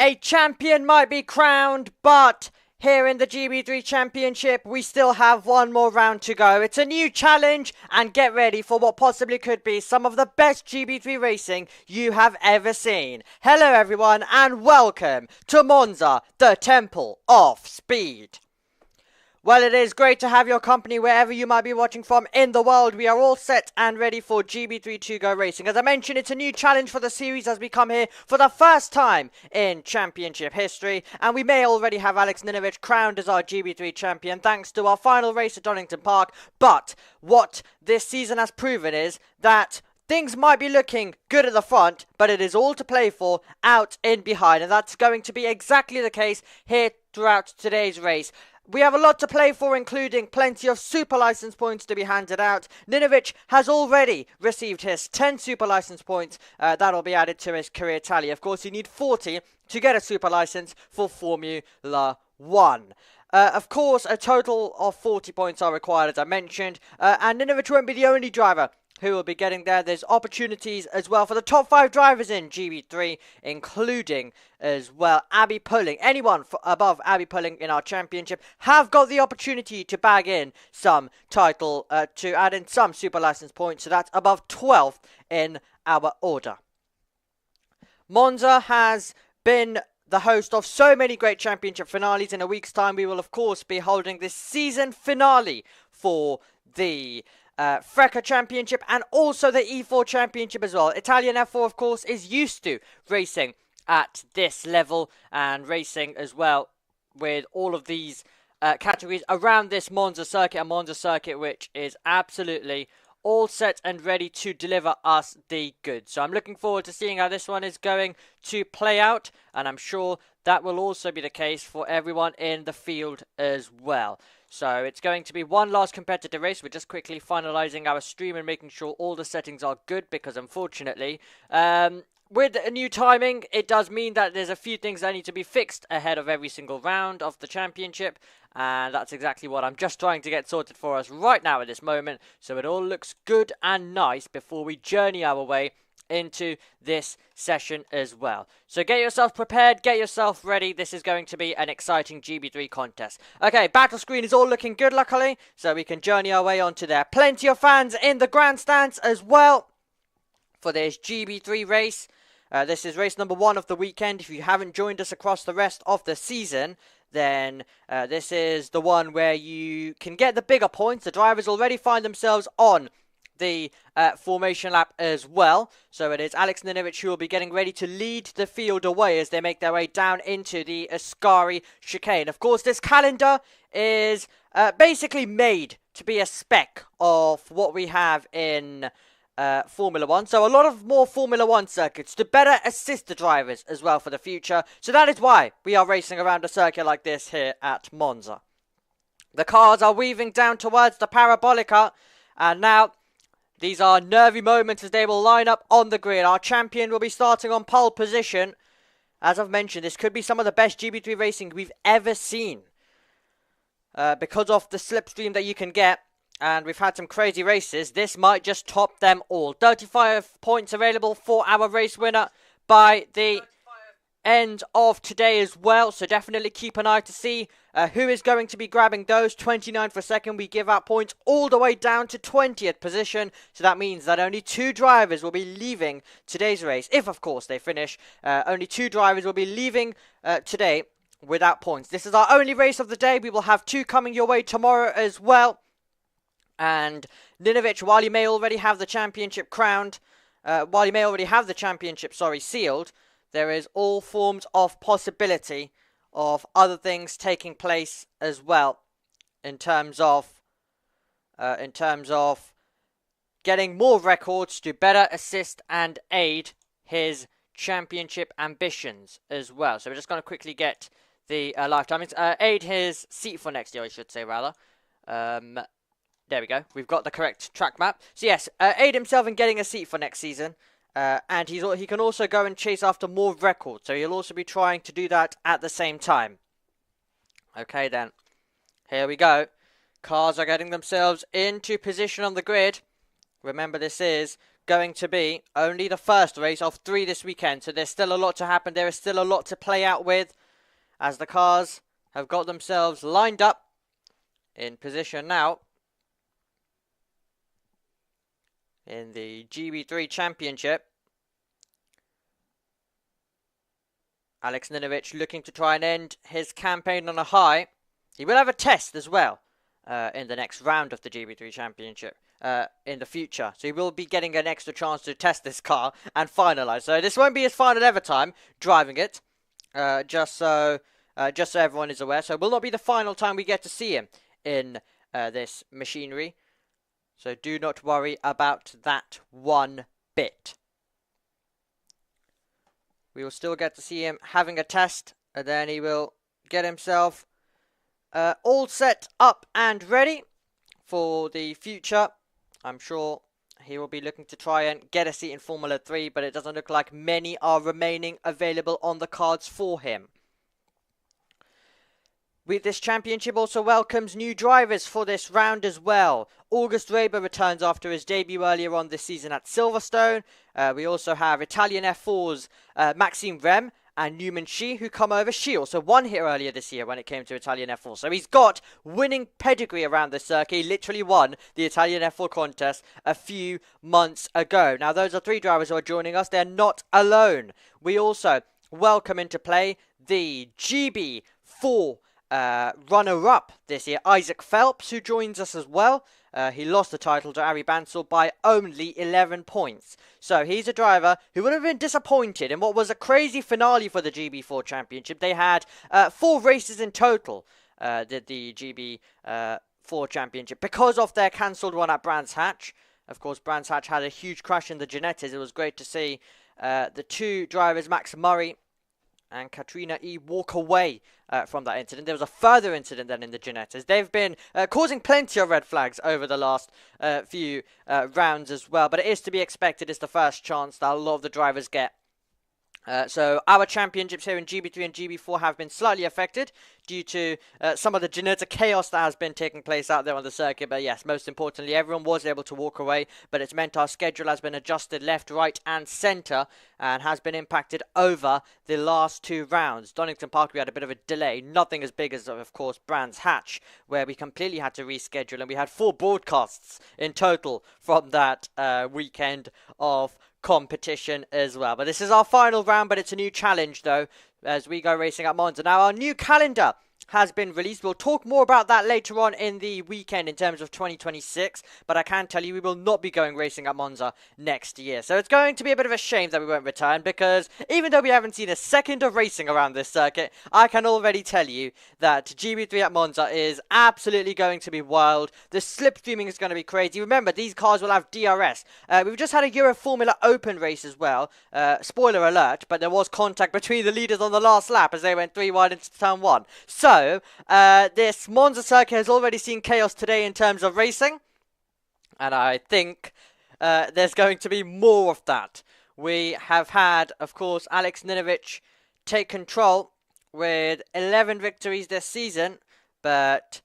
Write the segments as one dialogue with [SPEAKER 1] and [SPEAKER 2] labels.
[SPEAKER 1] A champion might be crowned, but here in the GB3 Championship, we still have one more round to go. It's a new challenge, and get ready for what possibly could be some of the best GB3 racing you have ever seen. Hello everyone, and welcome to Monza, the Temple of Speed. Well, it is great to have your company wherever you might be watching from in the world. We are all set and ready for GB3 2Go Racing. As I mentioned, it's a new challenge for the series as we come here for the first time in championship history. And we may already have Alex Ninovich crowned as our GB3 champion thanks to our final race at Donington Park. But what this season has proven is that things might be looking good at the front, but it is all to play for out in behind. And that's going to be exactly the case here throughout today's race. We have a lot to play for, including plenty of super license points to be handed out. Ninovich has already received his 10 super license points. That'll be added to his career tally. Of course, you need 40 to get a super license for Formula 1. Of course, a total of 40 points are required, as I mentioned. And Ninovich won't be the only driver who will be getting there. There's opportunities as well for the top 5 drivers in GB3, including as well Abby Pulling. Anyone above Abby Pulling in our championship have got the opportunity to bag in some title, to add in some super license points, so that's above 12th in our order. Monza has been the host of so many great championship finales. In a week's time, we will of course be holding this season finale for the FRECA Championship and also the E4 Championship as well. Italian F4, of course, is used to racing at this level and racing as well with all of these categories around this Monza circuit, which is absolutely all set and ready to deliver us the goods. So I'm looking forward to seeing how this one is going to play out, and I'm sure that will also be the case for everyone in the field as well. So it's going to be one last competitive race. We're just quickly finalising our stream and making sure all the settings are good, because unfortunately, with a new timing, it does mean that there's a few things that need to be fixed ahead of every single round of the championship. And that's exactly what I'm just trying to get sorted for us right now at this moment. So it all looks good and nice before we journey our way into this session as well. So get yourself prepared, get yourself ready. This is going to be an exciting GB3 contest. Okay, battle screen is all looking good, luckily, so we can journey our way onto there. Plenty of fans in the grandstands as well for this GB3 race. This is race number 1 of the weekend. If you haven't joined us across the rest of the season, then this is the one where you can get the bigger points. The drivers already find themselves on the formation lap as well. So it is Alex Ninovich who will be getting ready to lead the field away as they make their way down into the Ascari chicane. Of course, this calendar is basically made to be a spec of what we have in Formula 1. So a lot of more Formula 1 circuits to better assist the drivers as well for the future. So that is why we are racing around a circuit like this here at Monza. The cars are weaving down towards the Parabolica, and now these are nervy moments as they will line up on the grid. Our champion will be starting on pole position. As I've mentioned, this could be some of the best GB3 racing we've ever seen, because of the slipstream that you can get. And we've had some crazy races. This might just top them all. 35 points available for our race winner by the end of today as well. So definitely keep an eye to see who is going to be grabbing those. 29 for second. We give out points all the way down to 20th position. So that means that only 2 drivers will be leaving today's race. If, of course, they finish. Only 2 drivers will be leaving today without points. This is our only race of the day. We will have 2 coming your way tomorrow as well. And Ninovich, while he may already have the championship sealed, there is all forms of possibility of other things taking place as well, in terms of getting more records to better assist and aid his championship ambitions as well. So we're just going to quickly get the lifetime, aid his seat for next year, I should say, rather. There we go. We've got the correct track map. So yes, aid himself in getting a seat for next season. And he can also go and chase after more records. So he'll also be trying to do that at the same time. Okay then. Here we go. Cars are getting themselves into position on the grid. Remember, this is going to be only the first race of 3 this weekend. So there's still a lot to happen. There is still a lot to play out with as the cars have got themselves lined up in position now in the GB3 Championship. Alex Ninovic looking to try and end his campaign on a high. He will have a test as well in the next round of the GB3 Championship in the future. So he will be getting an extra chance to test this car and finalise. So this won't be his final ever time driving it, just so everyone is aware. So it will not be the final time we get to see him in this machinery. So do not worry about that one bit. We will still get to see him having a test, and then he will get himself all set up and ready for the future. I'm sure he will be looking to try and get a seat in Formula 3, but it doesn't look like many are remaining available on the cards for him. This championship also welcomes new drivers for this round as well. August Reber returns after his debut earlier on this season at Silverstone. We also have Italian F4's Maxime Rem and Newman Shi, who come over. Shi also won here earlier this year when it came to Italian F4. So he's got winning pedigree around the circuit. He literally won the Italian F4 contest a few months ago. Now, those are 3 drivers who are joining us. They're not alone. We also welcome into play the GB4 runner-up this year, Isaac Phelps, who joins us as well. He lost the title to Ari Bansal by only 11 points. So he's a driver who would have been disappointed in what was a crazy finale for the GB4 Championship. They had 4 races in total, did the GB4 Championship, because of their cancelled one at Brands Hatch. Of course, Brands Hatch had a huge crash in the Ginettas. It was great to see the 2 drivers, Max Murray and Katrina E, walk away from that incident. There was a further incident then in the Ginettas. They've been causing plenty of red flags over the last few rounds as well. But it is to be expected. It's the first chance that a lot of the drivers get. So our championships here in GB3 and GB4 have been slightly affected due to some of the Ginetta chaos that has been taking place out there on the circuit. But yes, most importantly, everyone was able to walk away. But it's meant our schedule has been adjusted left, right and centre and has been impacted over the last 2 rounds. Donington Park, we had a bit of a delay. Nothing as big as, of course, Brands Hatch, where we completely had to reschedule. And we had 4 broadcasts in total from that weekend of competition as well. But this is our final round, but it's a new challenge though as we go racing at Monza. Now our new calendar has been released. We'll talk more about that later on in the weekend in terms of 2026, but I can tell you we will not be going racing at Monza next year. So it's going to be a bit of a shame that we won't return, because even though we haven't seen a second of racing around this circuit, I can already tell you that GB3 at Monza is absolutely going to be wild. The slipstreaming is going to be crazy. Remember, these cars will have DRS. We've just had a Euro Formula Open race as well. Spoiler alert, but there was contact between the leaders on the last lap as they went 3 wide into turn 1. So this Monza circuit has already seen chaos today in terms of racing, and I think there's going to be more of that. We have had, of course, Alex Ninovic take control with 11 victories this season, but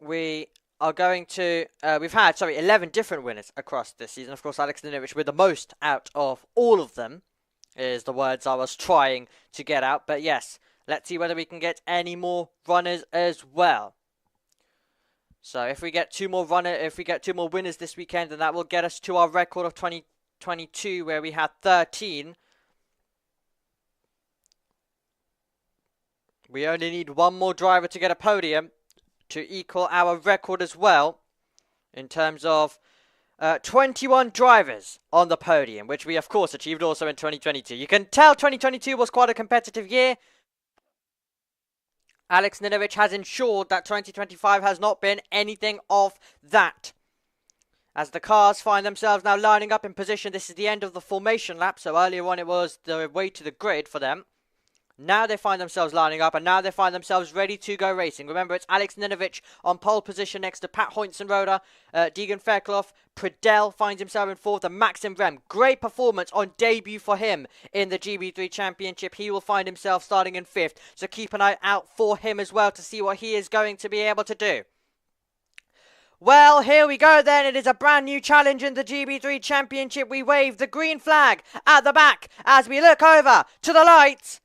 [SPEAKER 1] we are going to, we've had, 11 different winners across this season. Of course, Alex Ninovic with the most out of all of them is the words I was trying to get out, but yes. Let's see whether we can get any more runners as well. So if we get 2 more winners this weekend, then that will get us to our record of 2022, where we had 13. We only need 1 more driver to get a podium to equal our record as well, in terms of 21 drivers on the podium, which we of course achieved also in 2022. You can tell 2022 was quite a competitive year. Alex Ninovic has ensured that 2025 has not been anything of that. As the cars find themselves now lining up in position, this is the end of the formation lap. So earlier on it was the way to the grid for them. Now they find themselves lining up, and now they find themselves ready to go racing. Remember, it's Alex Ninovic on pole position next to Pat Hoyntsen-Roda. Deegan Fairclough. Pradell finds himself in 4th, and Maxim Rem. Great performance on debut for him in the GB3 Championship. He will find himself starting in 5th, so keep an eye out for him as well to see what he is going to be able to do. Well, here we go then. It is a brand new challenge in the GB3 Championship. We wave the green flag at the back as we look over to the lights.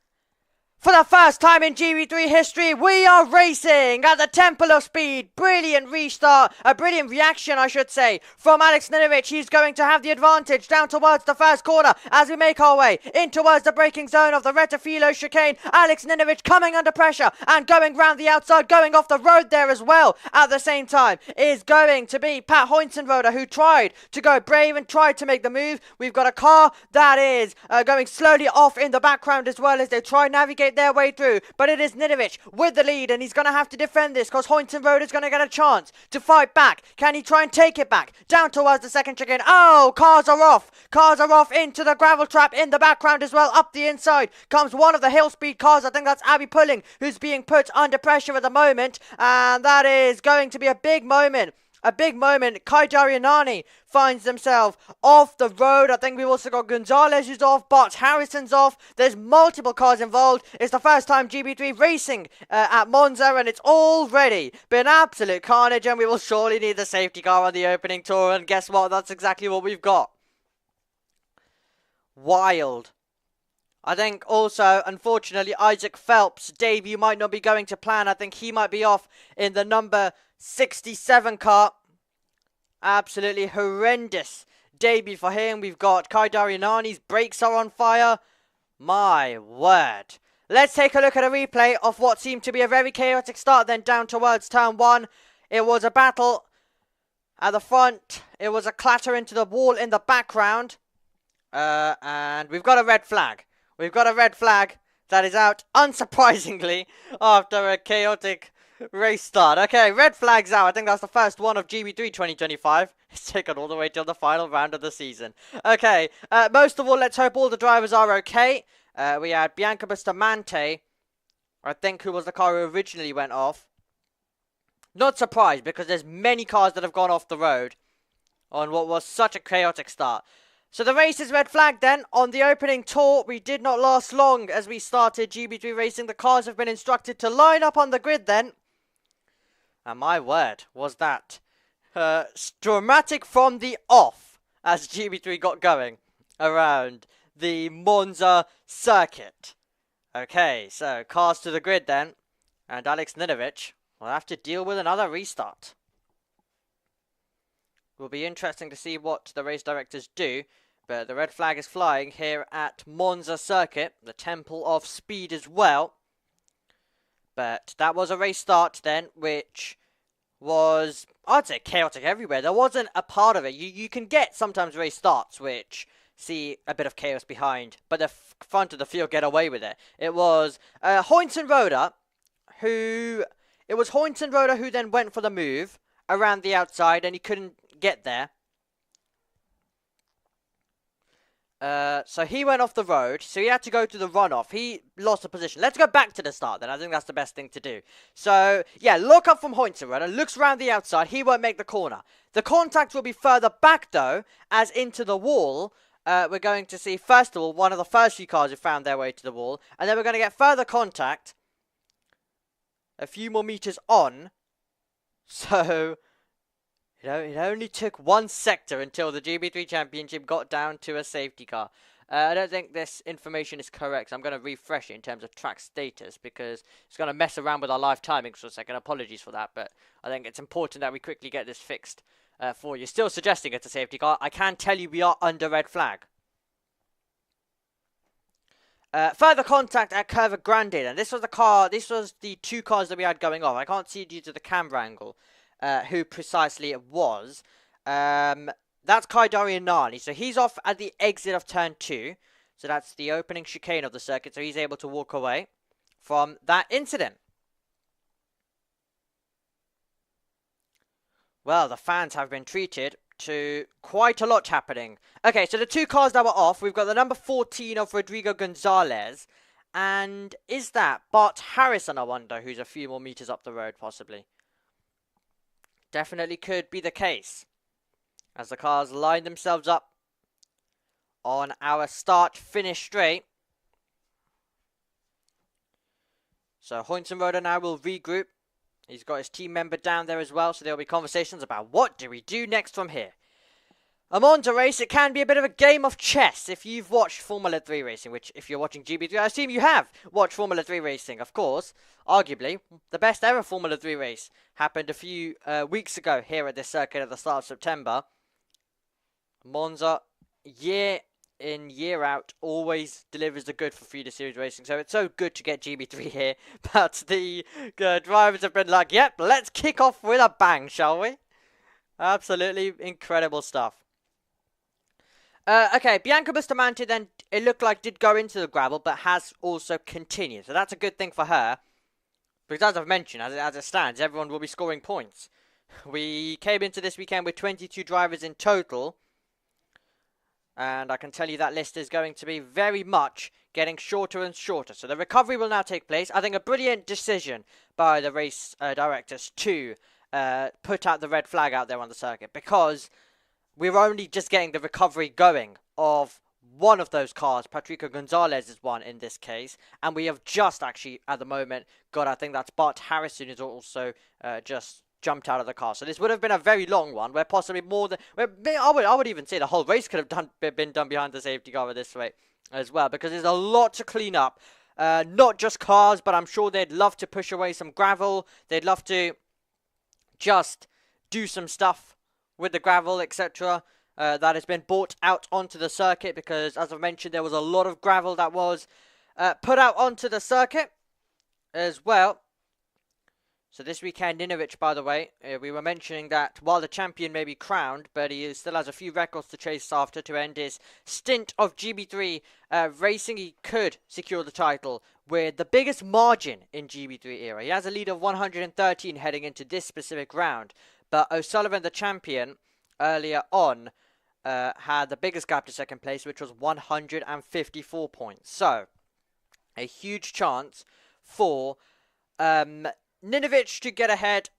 [SPEAKER 1] For the first time in GB3 history, we are racing at the Temple of Speed. Brilliant restart, a brilliant reaction, I should say, from Alex Ninovic. He's going to have the advantage down towards the first corner as we make our way in towards the braking zone of the Retafilo chicane. Alex Ninovic coming under pressure and going round the outside, going off the road there as well. At the same time is going to be Pat Hoinsenroder, who tried to go brave and tried to make the move. We've got a car that is going slowly off in the background as well as they try and navigate their way through, but it is Ninovic with the lead, and he's going to have to defend this because Hoinsenroder is going to get a chance to fight back. Can he try and take it back down towards the second chicane? Oh, cars are off into the gravel trap in the background as well. Up the inside comes one of the hill speed cars. I think that's Abby Pulling, who's being put under pressure at the moment, and that is going to be a big moment. A big moment. Kai Darianani finds himself off the road. I think we've also got Gonzalez who's off. Bart Harrison's off. There's multiple cars involved. It's the first time GB3 racing at Monza, and it's already been absolute carnage, and we will surely need the safety car on the opening tour, and guess what? That's exactly what we've got. Wild. I think also, unfortunately, Isaac Phelps' debut might not be going to plan. I think he might be off in the number 67 car. Absolutely horrendous debut for him. We've got Kai Darianani's brakes are on fire. My word. Let's take a look at a replay of what seemed to be a very chaotic start then down towards turn 1. It was a battle at the front. It was a clatter into the wall in the background. And we've got a red flag. We've got a red flag that is out, unsurprisingly, after a chaotic race start. Okay, red flag's out. I think that's the first one of GB3 2025. It's taken all the way till the final round of the season. Okay, most of all, let's hope all the drivers are okay. We had Bianca Bustamante, I think, who was the car who originally went off. Not surprised, because there's many cars that have gone off the road on what was such a chaotic start. So the race is red flagged then. On the opening tour, we did not last long as we started GB3 racing. The cars have been instructed to line up on the grid then. And my word, was that dramatic from the off as GB3 got going around the Monza circuit. Okay, so cars to the grid then. And Alex Ninovic will have to deal with another restart. Will be interesting to see what the race directors do. But the red flag is flying here at Monza circuit, the Temple of Speed as well. But that was a race start then, which was, I'd say, chaotic everywhere. There wasn't a part of it. You can get sometimes race starts which see a bit of chaos behind, but the front of the field get away with it. It was Hoinsenroder who then went for the move around the outside, and he couldn't get there. So he went off the road, so he had to go to the runoff. He lost the position. Let's go back to the start then. I think that's the best thing to do. So, yeah, look up from Hoinsenroder, looks around the outside. He won't make the corner. The contact will be further back, though, as into the wall. We're going to see, first of all, one of the first few cars who found their way to the wall. And then we're going to get further contact a few more meters on. So, it only took one sector until the GB3 Championship got down to a safety car. I don't think this information is correct. So I'm going to refresh it in terms of track status because it's going to mess around with our live timings for a second. Apologies for that, but I think it's important that we quickly get this fixed for you. Still suggesting it's a safety car. I can tell you we are under red flag. Further contact at Curva Grande, and this was the two cars that we had going off. I can't see it due to the camera angle. Who precisely it was. That's Kai Darianani. So he's off at the exit of turn 2. So that's the opening chicane of the circuit. So he's able to walk away from that incident. Well, the fans have been treated to quite a lot happening. Okay, so the two cars that were off, we've got the number 14 of Rodrigo Gonzalez. And is that Bart Harrison, I wonder, who's a few more meters up the road, possibly? Definitely could be the case. As the cars line themselves up on our start-finish straight. So Hoinsenroder now will regroup He's got his team member down there as well, so there'll be conversations about what do we do next from here. A Monza race, it can be a bit of a game of chess if you've watched Formula 3 racing, which if you're watching GB3, I assume you have watched Formula 3 racing, of course. Arguably, the best ever Formula 3 race happened a few weeks ago here at this circuit at the start of September. Monza, year in, year out, always delivers the good for feeder series racing. So it's so good to get GB3 here. But the drivers have been like, yep, let's kick off with a bang, shall we? Absolutely incredible stuff. Okay, Bianca Bustamante then, it looked like did go into the gravel, but has also continued. So that's a good thing for her. Because as I've mentioned, as it stands, everyone will be scoring points. We came into this weekend with 22 drivers in total. And I can tell you that list is going to be very much getting shorter and shorter. So the recovery will now take place. I think a brilliant decision by the race directors to put out the red flag out there on the circuit. Because we're only just getting the recovery going of one of those cars. Patrico Gonzalez is one in this case. And we have just actually, at the moment, got, I think that's Bart Harrison who's also just jumped out of the car. So this would have been a very long one, where possibly more than... I would even say the whole race could have been done behind the safety car at this rate as well. Because there's a lot to clean up. Not just cars, but I'm sure they'd love to push away some gravel. They'd love to just do some stuff with the gravel, etc. That has been brought out onto the circuit, because as I mentioned, there was a lot of gravel that was put out onto the circuit as well. So this weekend, Ninovic, by the way, we were mentioning that while the champion may be crowned, but he still has a few records to chase after to end his stint of GB3 racing. He could secure the title with the biggest margin in GB3 era. He has a lead of 113 heading into this specific round. But O'Sullivan, the champion, earlier on, had the biggest gap to second place, which was 154 points. So, a huge chance for Ninovic to get ahead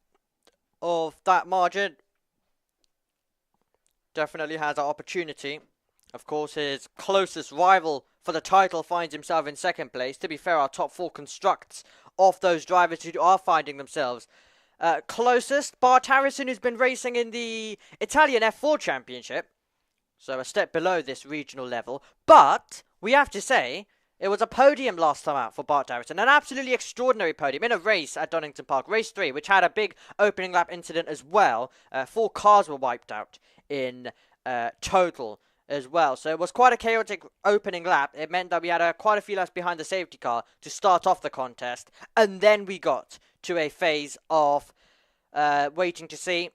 [SPEAKER 1] of that margin. Definitely has an opportunity. Of course, his closest rival for the title finds himself in second place. To be fair, our top four constructs of those drivers who are finding themselves closest. Bart Harrison, who's been racing in the Italian F4 Championship. So a step below this regional level. But, we have to say, it was a podium last time out for Bart Harrison. An absolutely extraordinary podium in a race at Donington Park. Race 3, which had a big opening lap incident as well. 4 cars were wiped out in total as well. So it was quite a chaotic opening lap. It meant that we had quite a few laps behind the safety car to start off the contest. And then we got to a phase of waiting to see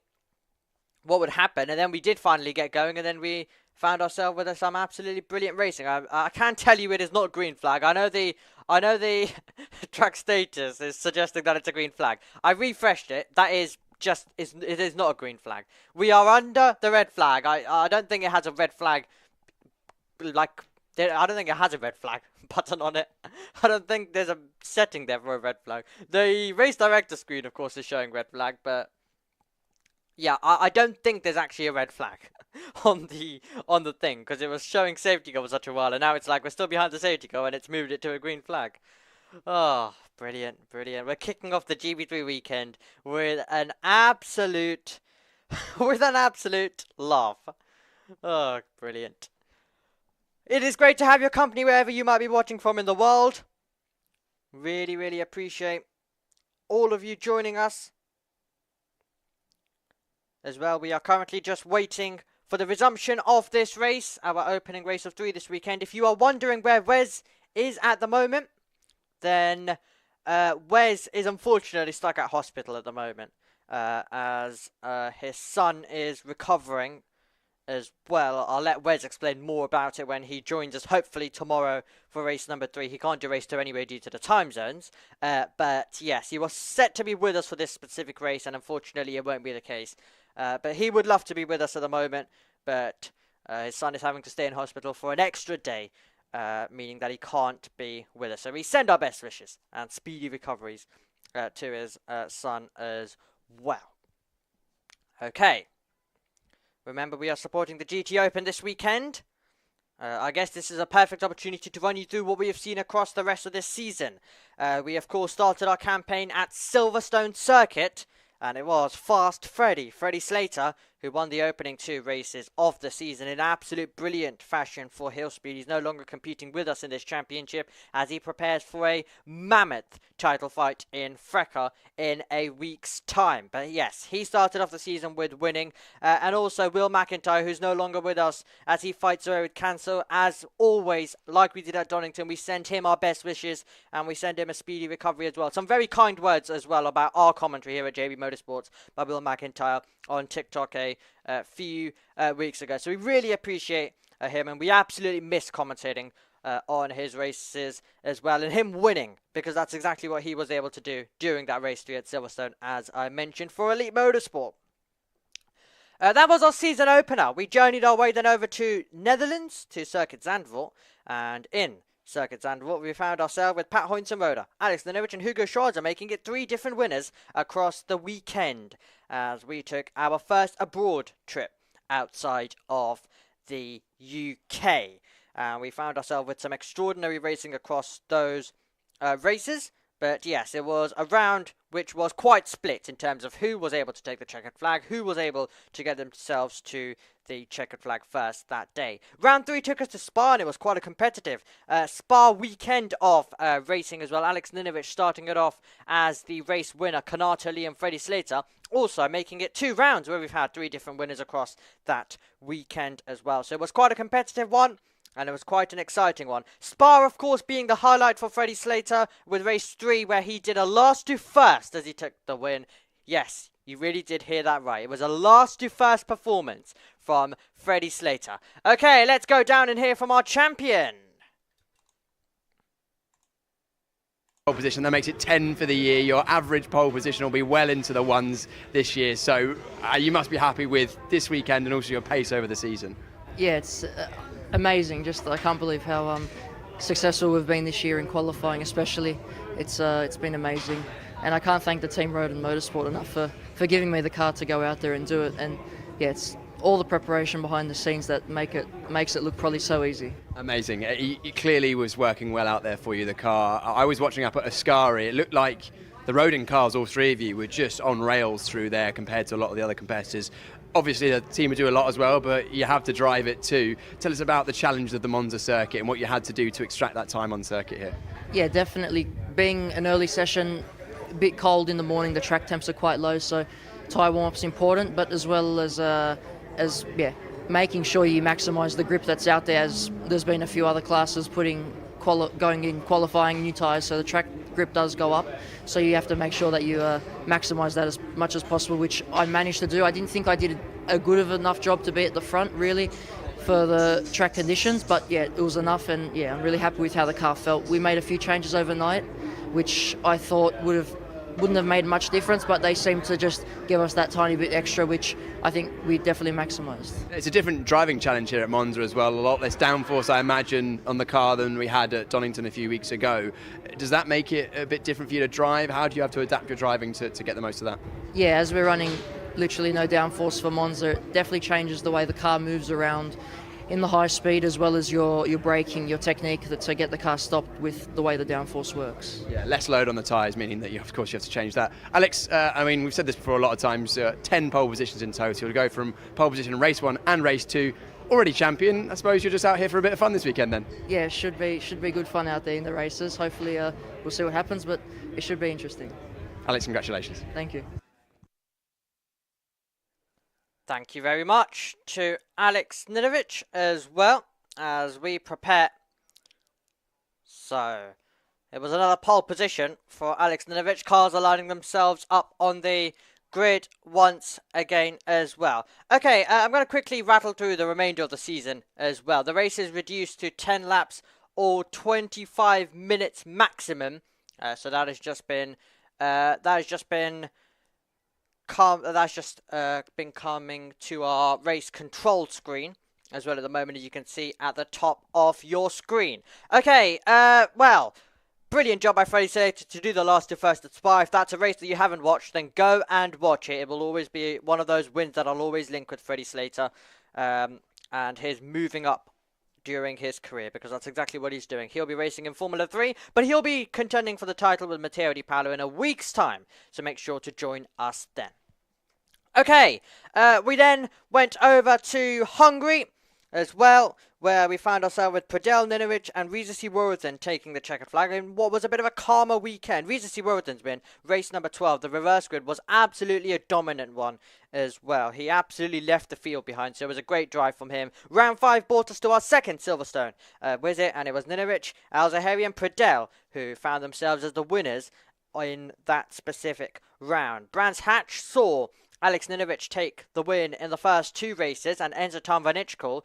[SPEAKER 1] what would happen. And then we did finally get going. And then we found ourselves with some absolutely brilliant racing. I can't tell you it is not a green flag. I know the track status is suggesting that it's a green flag. I refreshed it. That is just it is not a green flag. We are under the red flag. I don't think it has a red flag. I don't think it has a red flag button on it. I don't think there's a setting there for a red flag. The race director screen, of course, is showing red flag, but yeah, I don't think there's actually a red flag on the thing, because it was showing safety car for such a while, and now it's like we're still behind the safety car and it's moved it to a green flag. Oh, brilliant, brilliant. We're kicking off the GB3 weekend with an absolute laugh. Oh, brilliant. It is great to have your company wherever you might be watching from in the world. Really, really appreciate all of you joining us. As well, we are currently just waiting for the resumption of this race, our opening race of 3 this weekend. If you are wondering where Wes is at the moment, then Wes is unfortunately stuck at hospital at the moment, as his son is recovering as well. I'll let Wes explain more about it when he joins us, hopefully tomorrow for race number 3. He can't do race 2 anyway due to the time zones. But yes, he was set to be with us for this specific race, and unfortunately it won't be the case. But he would love to be with us at the moment, but his son is having to stay in hospital for an extra day, meaning that he can't be with us. So we send our best wishes and speedy recoveries to his son as well. Okay. Remember, we are supporting the GT Open this weekend. I guess this is a perfect opportunity to run you through what we have seen across the rest of this season. We, of course, started our campaign at Silverstone Circuit, and it was Fast Freddie Slater, who won the opening 2 races of the season in absolute brilliant fashion for Hill Speed. He's no longer competing with us in this championship as he prepares for a mammoth title fight in Freca in a week's time. But yes, he started off the season with winning. And also Will McIntyre, who's no longer with us as he fights away with cancer. As always, like we did at Donington, we send him our best wishes and we send him a speedy recovery as well. Some very kind words as well about our commentary here at JB Motorsports by Will McIntyre on TikTok a few weeks ago. So we really appreciate him, and we absolutely miss commentating on his races as well, and him winning, because that's exactly what he was able to do during that race 3 at Silverstone, as I mentioned, for Elite Motorsport. That was our season opener. We journeyed our way then over to Netherlands, to Circuit Zandvoort, and in Circuit Zandvoort, we found ourselves with Pat Hoynton-Roda, Alex Liniewicz and Hugo Schwarzer making it 3 different winners across the weekend as we took our first abroad trip outside of the UK. We found ourselves with some extraordinary racing across those races. But yes, it was a round which was quite split in terms of who was able to take the checkered flag, who was able to get themselves to the checkered flag first that day. Round 3 took us to Spa, and it was quite a competitive Spa weekend of racing as well. Alex Liniewicz starting it off as the race winner, Kanata Lee and Freddie Slater, also making it 2 rounds where we've had 3 different winners across that weekend as well. So it was quite a competitive one. And it was quite an exciting one. Spa, of course, being the highlight for Freddie Slater with race 3, where he did a last to first as he took the win. Yes, you really did hear that right. It was a last to first performance from Freddie Slater. Okay, let's go down and hear from our champion.
[SPEAKER 2] Pole position, that makes it 10 for the year. Your average pole position will be well into the ones this year. So you must be happy with this weekend and also your pace over the season.
[SPEAKER 3] Yeah, it's amazing. Just I can't believe how successful we've been this year in qualifying, especially. It's been amazing, and I can't thank the team Road and Motorsport enough for giving me the car to go out there and do it. And yeah, it's all the preparation behind the scenes that makes it look probably so easy.
[SPEAKER 2] Amazing. It clearly was working well out there for you, the car. I was watching up at Ascari. It looked like the Rodin cars, all 3 of you, were just on rails through there compared to a lot of the other competitors. Obviously, the team would do a lot as well, but you have to drive it too. Tell us about the challenge of the Monza circuit and what you had to do to extract that time on circuit here. Yeah,
[SPEAKER 3] definitely. Being an early session, a bit cold in the morning, the track temps are quite low, so tyre warm-up's important, but as well as making sure you maximise the grip that's out there, as there's been a few other classes going in qualifying new tyres, so the track grip does go up, so you have to make sure that you maximise that as much as possible, which I managed to do. I didn't think I did a good of enough job to be at the front really for the track conditions, but yeah, it was enough, and yeah, I'm really happy with how the car felt. We made a few changes overnight which I thought wouldn't have made much difference, but they seemed to just give us that tiny bit extra, which I think we definitely maximised.
[SPEAKER 2] It's a different driving challenge here at Monza as well, a lot less downforce I imagine on the car than we had at Donington a few weeks ago. Does that make it a bit different for you to drive? How do you have to adapt your driving to get the most of that?
[SPEAKER 3] Yeah, as we're running literally no downforce for Monza, it definitely changes the way the car moves around in the high speed, as well as your braking, your technique to get the car stopped with the way the downforce works.
[SPEAKER 2] Yeah, less load on the tyres, meaning that of course you have to change that. Alex, I mean, we've said this before a lot of times, 10 pole positions in total. To go from pole position in race 1 and race 2, already champion. I suppose you're just out here for a bit of fun this weekend then?
[SPEAKER 3] Yeah, it should be good fun out there in the races. Hopefully we'll see what happens, but it should be interesting.
[SPEAKER 2] Alex, congratulations.
[SPEAKER 3] Thank you.
[SPEAKER 1] Thank you very much to Alex Liniewicz as well as we prepare. So it was another pole position for Alex Liniewicz. Cars are lining themselves up on the grid once again as well. Okay, I'm going to quickly rattle through the remainder of the season as well. The race is reduced to 10 laps or 25 minutes maximum. So that has just been been coming to our race control screen as well at the moment, as you can see at the top of your screen. Okay, well, brilliant job by Freddie Slater to do the last to first at Spa. If that's a race that you haven't watched, then go and watch it. It will always be one of those wins that I'll always link with Freddie Slater and his moving up during his career, because that's exactly what he's doing. He'll be racing in Formula 3, but he'll be contending for the title with Matteo Di Paolo in a week's time, so make sure to join us then. Okay, we then went over to Hungary as well, where we found ourselves with Pradel, Ninovic and Riza Siworothan taking the checkered flag in what was a bit of a calmer weekend. Riza Siworothan's win, race number 12, the reverse grid, was absolutely a dominant one as well. He absolutely left the field behind, so it was a great drive from him. Round 5 brought us to our second Silverstone visit, and it was Ninovic, Al-Zahari and Pradel who found themselves as the winners in that specific round. Brands Hatch saw Alex Ninovic take the win in the first 2 races, and Enzo Tarvanichkul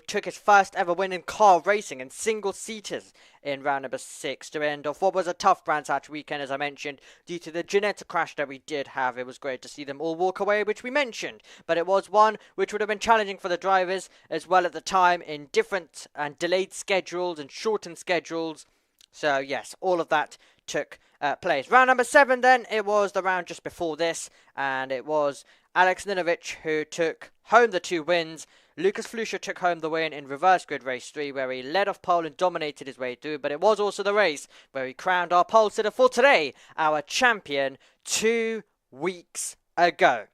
[SPEAKER 1] took his first ever win in car racing in single-seaters in round number 6 to end off what was a tough Brands Hatch weekend, as I mentioned, due to the Ginetta crash that we did have. It was great to see them all walk away, which we mentioned, but it was one which would have been challenging for the drivers as well at the time in different and delayed schedules and shortened schedules. So yes, all of that took place. Round number 7 then, it was the round just before this, and it was Alex Ninovic who took home the 2 wins. Lucas Flusha took home the win in reverse grid race 3, where he led off pole and dominated his way through, but it was also the race where he crowned our pole sitter for today, our champion, 2 weeks ago.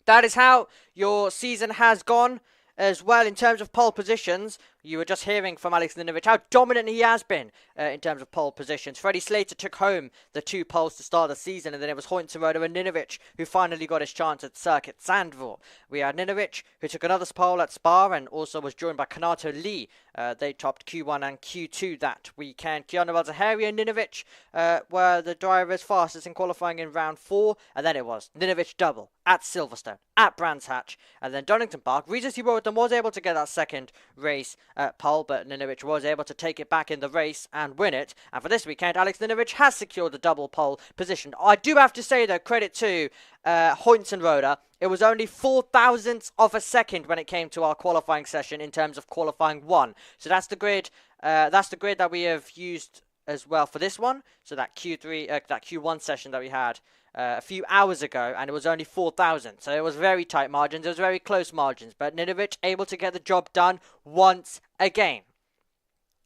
[SPEAKER 1] That is how your season has gone as well in terms of pole positions. You were just hearing from Alex Ninovic how dominant he has been in terms of pole positions. Freddie Slater took home the 2 poles to start the season, and then it was Hoyntzenroder and Ninovic who finally got his chance at Circuit Zandvoort. We had Ninovic who took another pole at Spa and also was joined by Kanato Lee. They topped Q1 and Q2 that weekend. Keanu Al-Zahari and Ninovic were the drivers fastest in qualifying in round 4, and then it was Ninovic double at Silverstone, at Brands Hatch, and then Donington Park. Riza Siworothan was able to get that second race pole, but Ninovic was able to take it back in the race and win it. And for this weekend, Alex Ninovic has secured the double pole position. I do have to say, though, credit to Hoyntzenroder. It was only 0.004 of a second when it came to our qualifying session in terms of qualifying 1. So that's the grid. That's the grid that we have used as well for this one. So that Q3, that Q1 session that we had a few hours ago, and it was only 4,000. So it was very tight margins. It was very close margins. But Ninovic able to get the job done once again.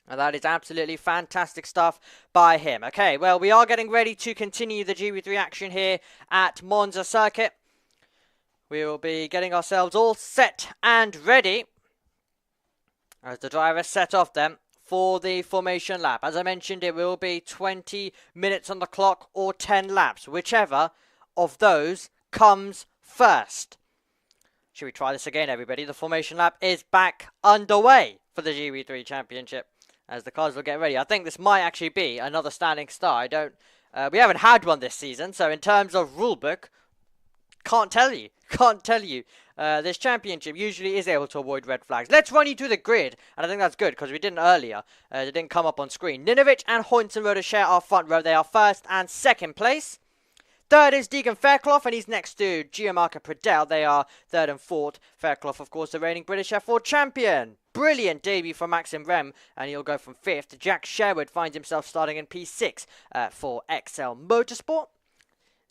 [SPEAKER 1] And that is absolutely fantastic stuff by him. Okay, well, we are getting ready to continue the GB3 action here at Monza Circuit. We will be getting ourselves all set and ready as the drivers set off then for the formation lap. As I mentioned, it will be 20 minutes on the clock or 10 laps, whichever of those comes first. Should we try this again, everybody? The formation lap is back underway for the GB3 Championship as the cars will get ready. I think this might actually be another standing start. We haven't had one this season, so in terms of rulebook, can't tell you. This championship usually is able to avoid red flags. Let's run you through the grid, and I think that's good because we didn't earlier. It didn't come up on screen. Ninovic and Hoyntzenroder share our front row. They are first and second place. Third is Deegan Fairclough, and he's next to Gianmarco Pradel. They are third and fourth. Fairclough, of course, the reigning British F4 champion. Brilliant debut from Maxim Rem, and he'll go from fifth. Jack Sherwood finds himself starting in P6 for XL Motorsport.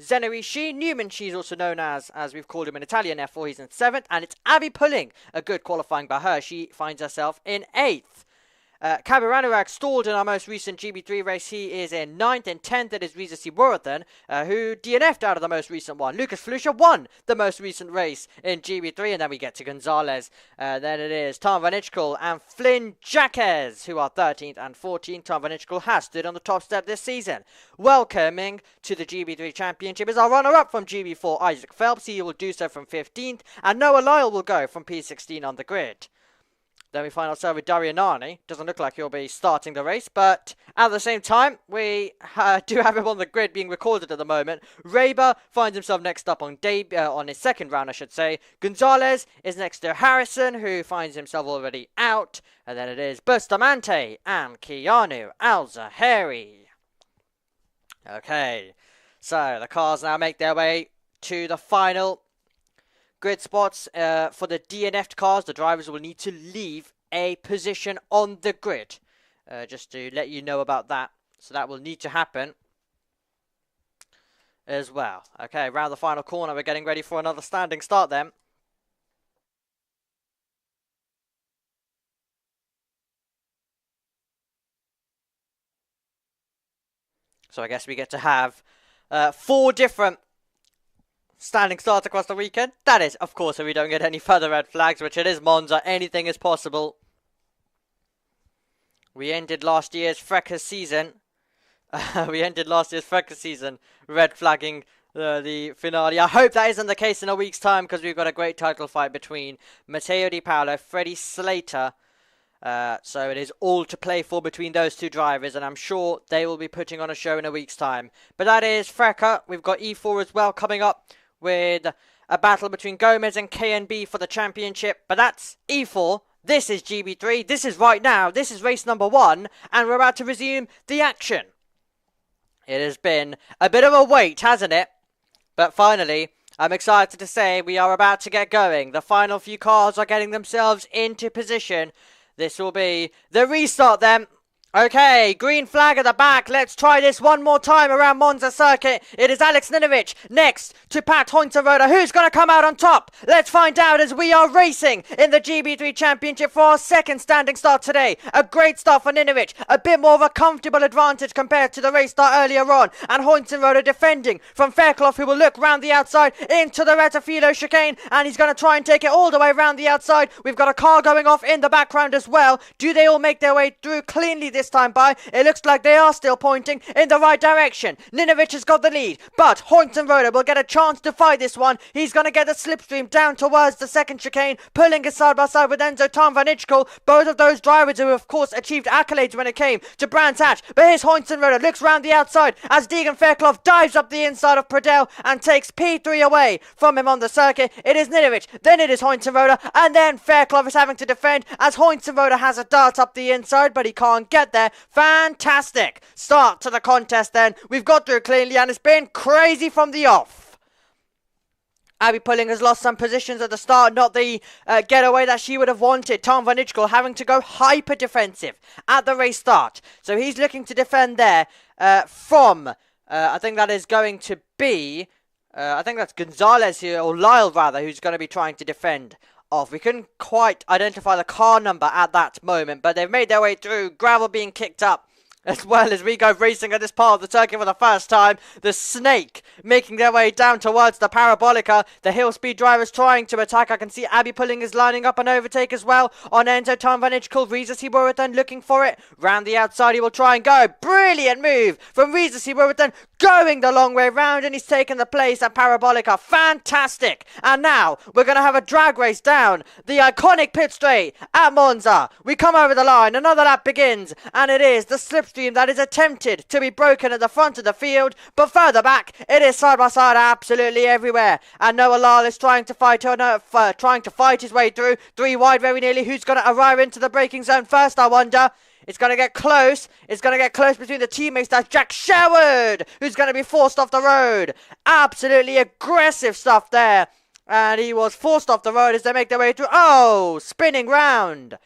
[SPEAKER 1] Zeneri Shi, Newman Shi is also known as we've called him in Italian F4, he's in 7th, and it's Abby Pulling, a good qualifying by her, she finds herself in 8th. Kabiranurag stalled in our most recent GB3 race. He is in 9th. and 10th, it is Riza Siworothan, who DNF'd out of the most recent one. Lucas Flusha won the most recent race in GB3, and then we get to Gonzalez. Then it is Tom Van Ichkel and Flynn Jacques, who are 13th and 14th. Tom Van Ichkel has stood on the top step this season. Welcoming to the GB3 Championship is our runner-up from GB4, Isaac Phelps. He will do so from 15th, and Noah Lyle will go from P16 on the grid. Then we find ourselves with Dario Nani. Doesn't look like he'll be starting the race, but at the same time, we do have him on the grid being recorded at the moment. Raber finds himself next up on his second round, I should say. Gonzalez is next to Harrison, who finds himself already out. And then it is Bustamante and Keanu Al-Zahari. Okay, so the cars now make their way to the final grid spots. For the DNF'd cars, the drivers will need to leave a position on the grid. Just to let you know about that. So that will need to happen as well. Okay, around the final corner, we're getting ready for another standing start then. So I guess we get to have 4 different standing starts across the weekend. That is, of course, if we don't get any further red flags, which it is Monza. Anything is possible. We ended last year's Freca season. Red flagging the finale. I hope that isn't the case in a week's time, because we've got a great title fight between Matteo Di Paolo, Freddie Slater. So it is all to play for between those 2 drivers, and I'm sure they will be putting on a show in a week's time. But that is Freca. We've got E4 as well coming up with a battle between Gomez and KNB for the championship. But that's E4. This is GB3. This is right now. This is race number 1, and we're about to resume the action. It has been a bit of a wait, hasn't it? But finally, I'm excited to say we are about to get going. The final few cars are getting themselves into position. This will be the restart then. Okay, green flag at the back. Let's try this one more time around Monza circuit. It is Alex Ninovic next to Pat Hointerode. Who's going to come out on top? Let's find out as we are racing in the GB3 Championship for our second standing start today. A great start for Ninovic. A bit more of a comfortable advantage compared to the race start earlier on. And Hointerode defending from Fairclough, who will look round the outside into the Retafilo chicane. And he's going to try and take it all the way around the outside. We've got a car going off in the background as well. Do they all make their way through cleanly this time by? It looks like they are still pointing in the right direction. Ninovic has got the lead, but Hointerode will get a chance to fight this one. He's going to get the slipstream down towards the second chicane, pulling it side by side with Enzo Tomvanichko. Both of those drivers who of course achieved accolades when it came to Brands Hatch. But here's Hointerode, looks round the outside as Deegan Fairclough dives up the inside of Pradell and takes P3 away from him on the circuit. It is Ninovic, then it is Hointerode, and then Fairclough is having to defend as Hointerode has a dart up the inside, but he can't get there. Fantastic start to the contest then. We've got through cleanly and it's been crazy from the off. Abby Pulling has lost some positions at the start, not the getaway that she would have wanted. Tom Vanichko having to go hyper defensive at the race start. So he's looking to defend there from, I think that is going to be, I think that's Gonzalez here, or Lyle rather, who's going to be trying to defend off. We couldn't quite identify the car number at that moment, but they've made their way through. Gravel being kicked up as well as we go racing at this part of the circuit for the first time. The Snake making their way down towards the Parabolica. The Hill Speed drivers trying to attack. I can see Abby Pulling is lining up an overtake as well on Enzo Tomvanichko. Reza Siburithan looking for it. Round the outside he will try and go. Brilliant move from Reza Siburithan, going the long way round, and he's taken the place at Parabolica. Fantastic. And now we're going to have a drag race down the iconic pit straight at Monza. We come over the line. Another lap begins, and it is the slipstream that is attempted to be broken at the front of the field, but further back it is side by side absolutely everywhere. And Noah Lyle is trying to fight his way through. 3 wide very nearly. Who's going to arrive into the braking zone first, I wonder? It's going to get close. It's going to get close between the teammates. That's Jack Sherwood, who's going to be forced off the road. Absolutely aggressive stuff there. And he was forced off the road as they make their way through. Oh, spinning round.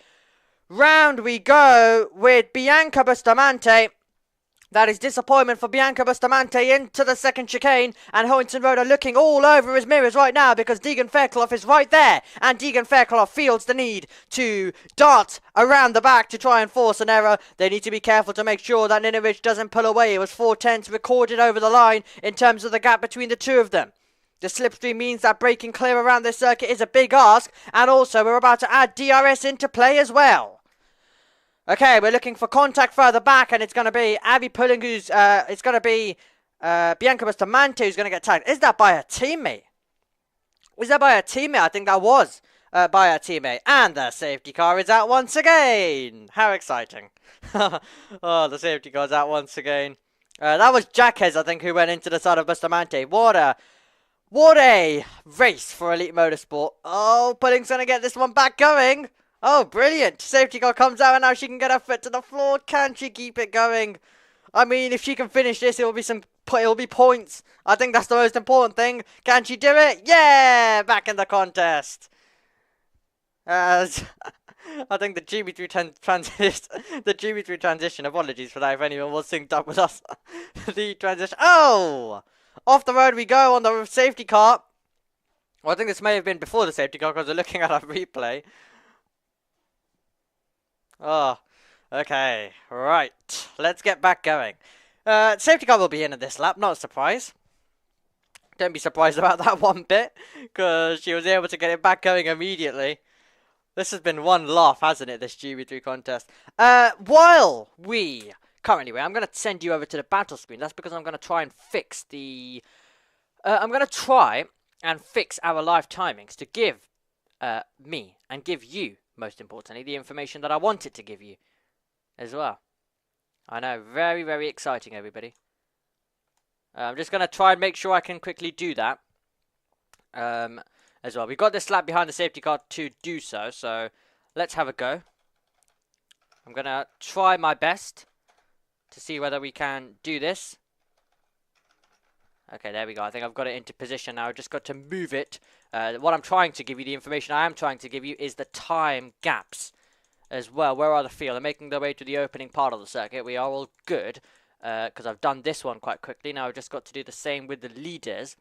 [SPEAKER 1] Round we go with Bianca Bustamante. That is disappointment for Bianca Bustamante into the second chicane. And Hointerode looking all over his mirrors right now because Deegan Fairclough is right there. And Deegan Fairclough feels the need to dart around the back to try and force an error. They need to be careful to make sure that Ninovic doesn't pull away. It was 4/10 recorded over the line in terms of the gap between the two of them. The slipstream means that breaking clear around this circuit is a big ask. And also we're about to add DRS into play as well. Okay, we're looking for contact further back, and it's going to be Abby Pulling it's going to be Bianca Bustamante who's going to get tagged. Is that by her teammate? Was that by her teammate? I think that was by her teammate. And the safety car is out once again. How exciting. Oh, the safety car's out once again. That was Jaquez, I think, who went into the side of Bustamante. What a race for Elite Motorsport. Oh, Pulling's going to get this one back going. Oh, brilliant. Safety car comes out and now she can get her foot to the floor. Can she keep it going? I mean, if she can finish this, it'll be points. I think that's the most important thing. Can she do it? Yeah! Back in the contest. I think the GB3 transition, apologies for that if anyone was synced up with us. The transition. Oh! Off the road we go on the safety car. Well, I think this may have been before the safety car because we're looking at our replay. Oh, okay, right, let's get back going. Safety car will be in at this lap, not a surprise. Don't be surprised about that one bit, because she was able to get it back going immediately. This has been one laugh, hasn't it, this GB3 contest? While we currently wait, I'm going to send you over to the battle screen. That's because I'm going to try and fix the... I'm going to try and fix our live timings to give me and give you, most importantly, the information that I want it to give you as well. I know, very, very exciting, everybody. I'm just going to try and make sure I can quickly do that as well. We've got this lap behind the safety car to do so, so let's have a go. I'm going to try my best to see whether we can do this. Okay, there we go. I think I've got it into position now. I've just got to move it. What I'm trying to give you, the information I am trying to give you, is the time gaps as well. Where are the field? They're making their way to the opening part of the circuit. We are all good. Because I've done this one quite quickly. Now I've just got to do the same with the leaders.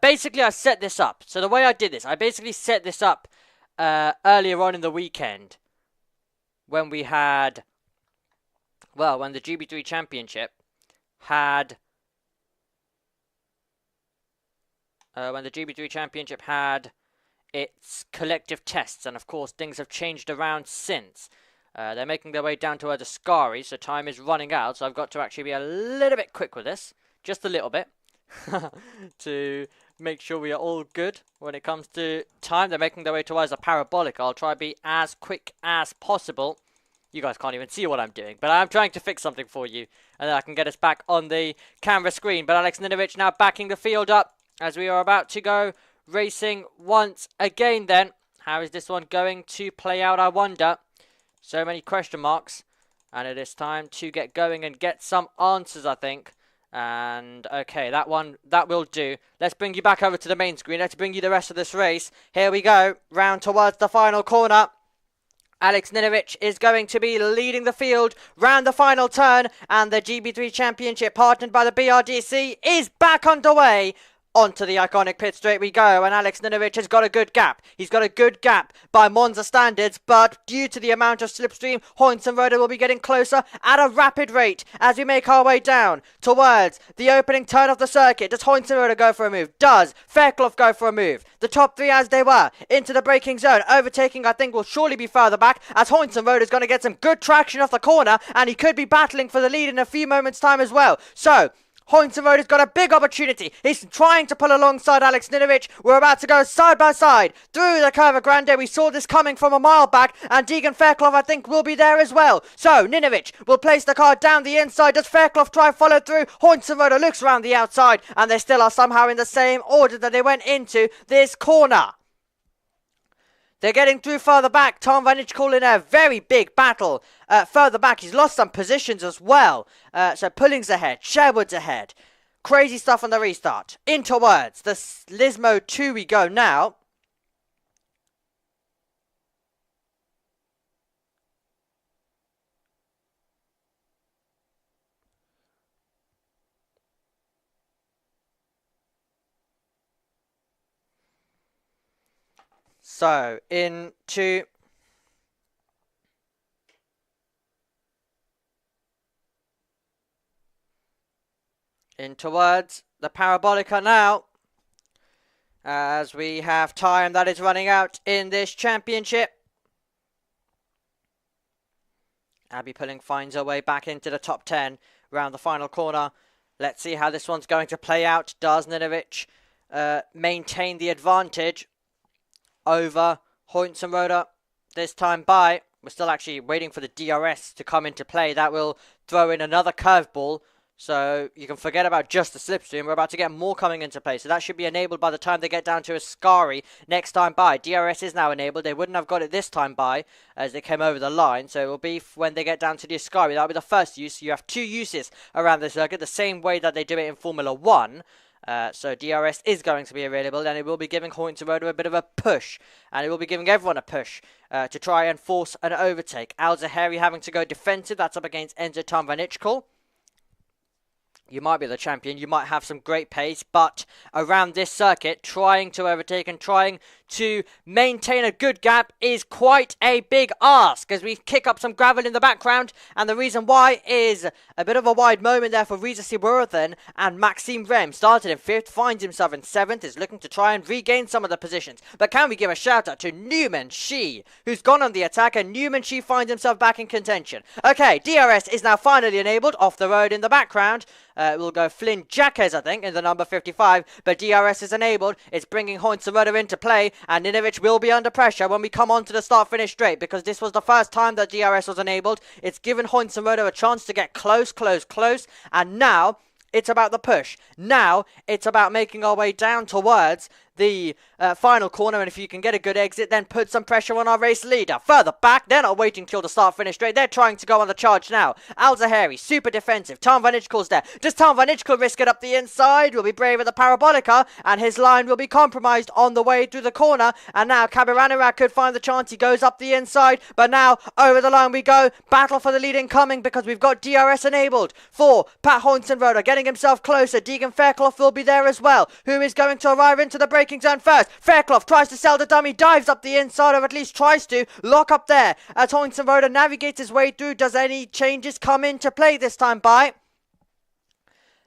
[SPEAKER 1] Basically, I set this up. So the way I did this, I basically set this up earlier on in the weekend. When we had... Well, when the GB3 Championship had... when the GB3 Championship had its collective tests. And of course, things have changed around since. They're making their way down to the Scari, so time is running out. So I've got to actually be a little bit quick with this. Just a little bit. To make sure we are all good when it comes to time. They're making their way towards the parabolic. I'll try to be as quick as possible. You guys can't even see what I'm doing, but I'm trying to fix something for you. And then I can get us back on the camera screen. But Alex Ninovic now backing the field up as we are about to go racing once again then. How is this one going to play out, I wonder? So many question marks, and it is time to get going and get some answers, I think. And okay, that will do. Let's bring you back over to the main screen. Let's bring you the rest of this race. Here we go, round towards the final corner. Alex Ninovic is going to be leading the field round the final turn, and the GB3 Championship, partnered by the BRDC, is back underway. Onto the iconic pit straight we go, and Alex Ninovic has got a good gap. He's got a good gap by Monza standards, but due to the amount of slipstream, Hoynes and Roder will be getting closer at a rapid rate as we make our way down towards the opening turn of the circuit. Does Hoynes and Roder go for a move? Does Fairclough go for a move? The top three as they were into the braking zone. Overtaking, I think, will surely be further back as Hoynes and Roder is going to get some good traction off the corner, and he could be battling for the lead in a few moments' time as well. So Hoynes and Roder's got a big opportunity. He's trying to pull alongside Alex Ninovic. We're about to go side by side through the Curva Grande. We saw this coming from a mile back, and Deegan Fairclough, I think, will be there as well. So Ninovic will place the car down the inside. Does Fairclough try and follow through? Hoynes and Roder looks around the outside, and they still are somehow in the same order that they went into this corner. They're getting through further back. Tom Vanich calling a very big battle. Further back, he's lost some positions as well. So Pulling's ahead. Sherwood's ahead. Crazy stuff on the restart. In towards the Lismo 2 we go now. So, in towards the Parabolica now, as we have time that is running out in this championship. Abby Pulling finds her way back into the top 10 around the final corner. Let's see how this one's going to play out. Does Ninovic maintain the advantage over Hoynes and Roder this time by? We're still actually waiting for the DRS to come into play. That will throw in another curveball. So you can forget about just the slipstream. We're about to get more coming into play. So that should be enabled by the time they get down to Ascari next time by. DRS is now enabled. They wouldn't have got it this time by as they came over the line. So it will be when they get down to the Ascari. That'll be the first use. You have two uses around the circuit, the same way that they do it in Formula 1. So DRS is going to be available, and it will be giving Hoynes and Roder a bit of a push, and it will be giving everyone a push to try and force an overtake. Al Zahari having to go defensive. That's up against Enzo Tomvanichkal. You might be the champion, you might have some great pace, but around this circuit, trying to overtake and trying to maintain a good gap is quite a big ask as we kick up some gravel in the background. And the reason why is a bit of a wide moment there for Reza Siworthan, and Maxime Rem started in 5th, finds himself in 7th, is looking to try and regain some of the positions. But can we give a shout out to Newman Shi, who's gone on the attack, and Newman Shi finds himself back in contention. Okay, DRS is now finally enabled off the road in the background. We'll go Flynn Jacques, I think, in the number 55, but DRS is enabled. It's bringing Hoynes into play, and Ninovic will be under pressure when we come on to the start-finish straight, because this was the first time that DRS was enabled. It's given Hoynes a chance to get close, and now it's about the push. Now it's about making our way down towards the final corner, and if you can get a good exit, then put some pressure on our race leader. Further back, they're not waiting till the start-finish straight. They're trying to go on the charge now. Al-Zahari, super defensive. Tom Van Ijkel's there. Does Tom Van Ijkel risk it up the inside? Will be brave at the Parabolica, and his line will be compromised on the way through the corner. And now Kabiranira could find the chance. He goes up the inside, but now over the line we go. Battle for the lead incoming, because we've got DRS enabled for Pat Hoynes getting himself closer. Deegan Fairclough will be there as well, who is going to arrive into the braking zone first. Fairclough tries to sell the dummy, dives up the inside, or at least tries to lock up there as Hoynes navigates his way through. Does any changes come into play this time by?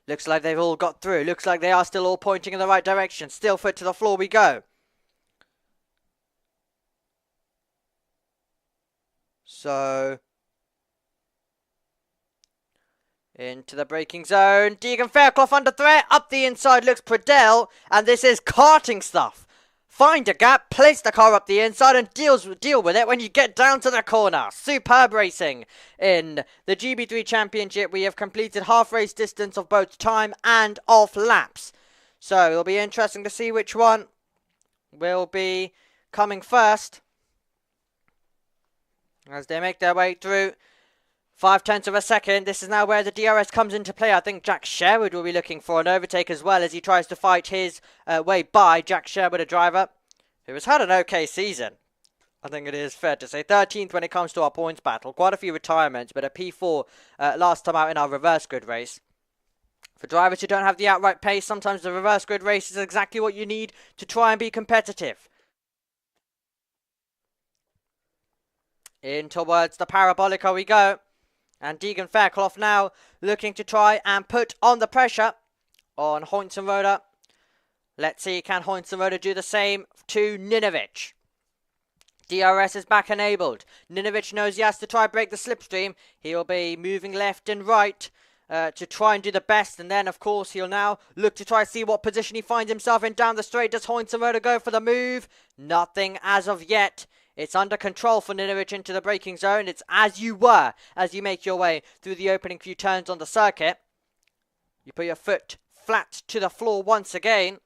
[SPEAKER 1] Looks like they've all got through. Looks like they are still all pointing in the right direction. Still foot to the floor we go. So into the braking zone. Deegan Fairclough under threat. Up the inside looks Pradell. And this is karting stuff. Find a gap, place the car up the inside, and deal with it when you get down to the corner. Superb racing in the GB3 Championship. We have completed half race distance of both time and off laps. So it'll be interesting to see which one will be coming first as they make their way through. 0.5 of a second. This is now where the DRS comes into play. I think Jack Sherwood will be looking for an overtake as well as he tries to fight his way by. Jack Sherwood, a driver who has had an okay season. I think it is fair to say 13th when it comes to our points battle. Quite a few retirements, but a P4 last time out in our reverse grid race. For drivers who don't have the outright pace, sometimes the reverse grid race is exactly what you need to try and be competitive. In towards the Parabolica we go. And Deegan Fairclough now looking to try and put on the pressure on Hoynes. Let's see, can Hoynes do the same to Ninovic? DRS is back enabled. Ninovic knows he has to try and break the slipstream. He'll be moving left and right to try and do the best. And then, of course, he'll now look to try and see what position he finds himself in down the straight. Does Hoynes go for the move? Nothing as of yet. It's under control for Ninovic into the braking zone. It's as you were as you make your way through the opening few turns on the circuit. You put your foot flat to the floor once again.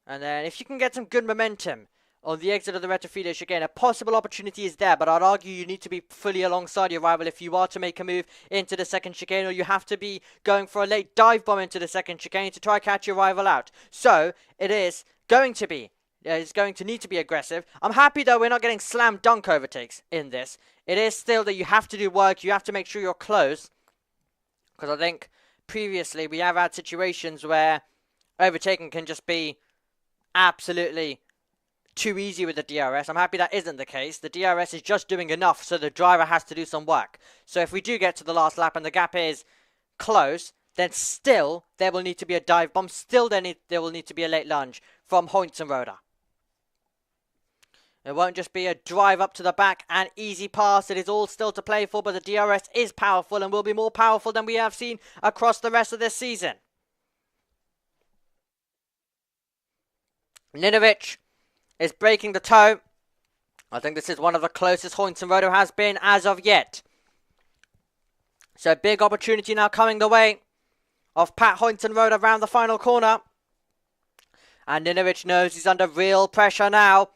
[SPEAKER 1] And then if you can get some good momentum on the exit of the Retrofido chicane, a possible opportunity is there. But I'd argue you need to be fully alongside your rival if you are to make a move into the second chicane. Or you have to be going for a late dive bomb into the second chicane to try and catch your rival out. So it is going to be. It's going to need to be aggressive. I'm happy, though, we're not getting slam dunk overtakes in this. It is still that you have to do work. You have to make sure you're close. Because I think previously we have had situations where overtaking can just be absolutely too easy with the DRS. I'm happy that isn't the case. The DRS is just doing enough so the driver has to do some work. So if we do get to the last lap and the gap is close, then still there will need to be a dive bomb. Still there will need to be a late lunge from Hoynes. It won't just be a drive up to the back and easy pass. It is all still to play for, but the DRS is powerful and will be more powerful than we have seen across the rest of this season. Ninovic is breaking the toe. I think this is one of the closest Hoynes has been as of yet. So big opportunity now coming the way of Pat Hoynes around the final corner. And Ninovic knows he's under real pressure now.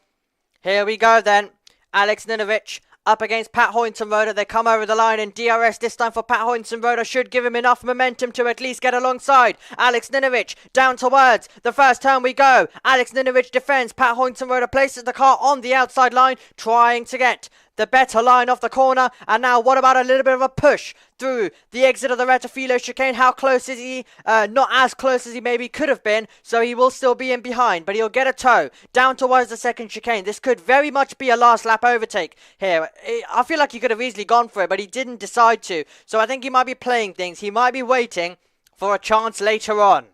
[SPEAKER 1] Here we go then. Alex Ninovic up against Pat Hoynes. They come over the line, and DRS this time for Pat Hoynes should give him enough momentum to at least get alongside. Alex Ninovic down towards the first turn we go. Alex Ninovic defends. Pat Hoynes places the car on the outside line, trying to get the better line off the corner. And now what about a little bit of a push through the exit of the Retafilo chicane? How close is he? Not as close as he maybe could have been, so he will still be in behind, but he'll get a toe down towards the second chicane. This could very much be a last lap overtake here. I feel like he could have easily gone for it, but he didn't decide to, so I think he might be playing things. He might be waiting for a chance later on.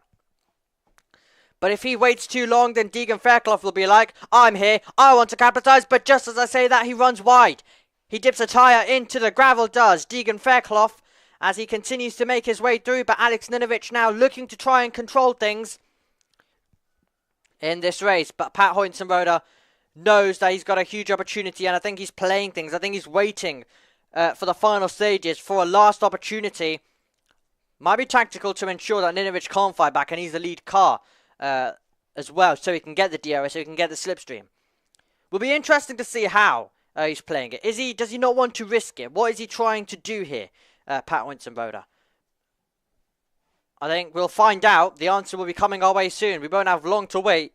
[SPEAKER 1] But if he waits too long, then Deegan Fairclough will be like, I'm here, I want to capitalise. But just as I say that, he runs wide. He dips a tyre into the gravel, does Deegan Fairclough, as he continues to make his way through. But Alex Ninovic now looking to try and control things in this race. But Pat Hoytsenroder knows that he's got a huge opportunity, and I think he's playing things. I think he's waiting for the final stages for a last opportunity. Might be tactical to ensure that Ninovic can't fight back, and he's the lead car as well, so he can get the DRS, so he can get the slipstream. Will be interesting to see how he's playing it. Does he not want to risk it? What is he trying to do here, Pat Hoytsenroder? I think we'll find out. The answer will be coming our way soon. We won't have long to wait.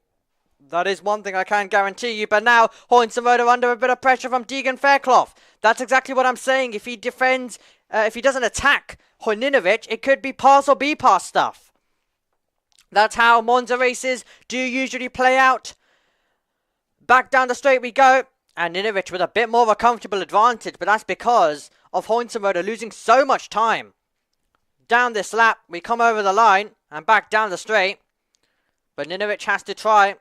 [SPEAKER 1] That is one thing I can guarantee you. But now Hoytsenroder under a bit of pressure from Deegan Fairclough. That's exactly what I'm saying. If he defends, if he doesn't attack Ninovic, it could be pass or be pass stuff. That's how Monza races do usually play out. Back down the straight we go. And Ninovic with a bit more of a comfortable advantage. But that's because of Hoytsenroder losing so much time. Down this lap, we come over the line and back down the straight. But Ninovic has to try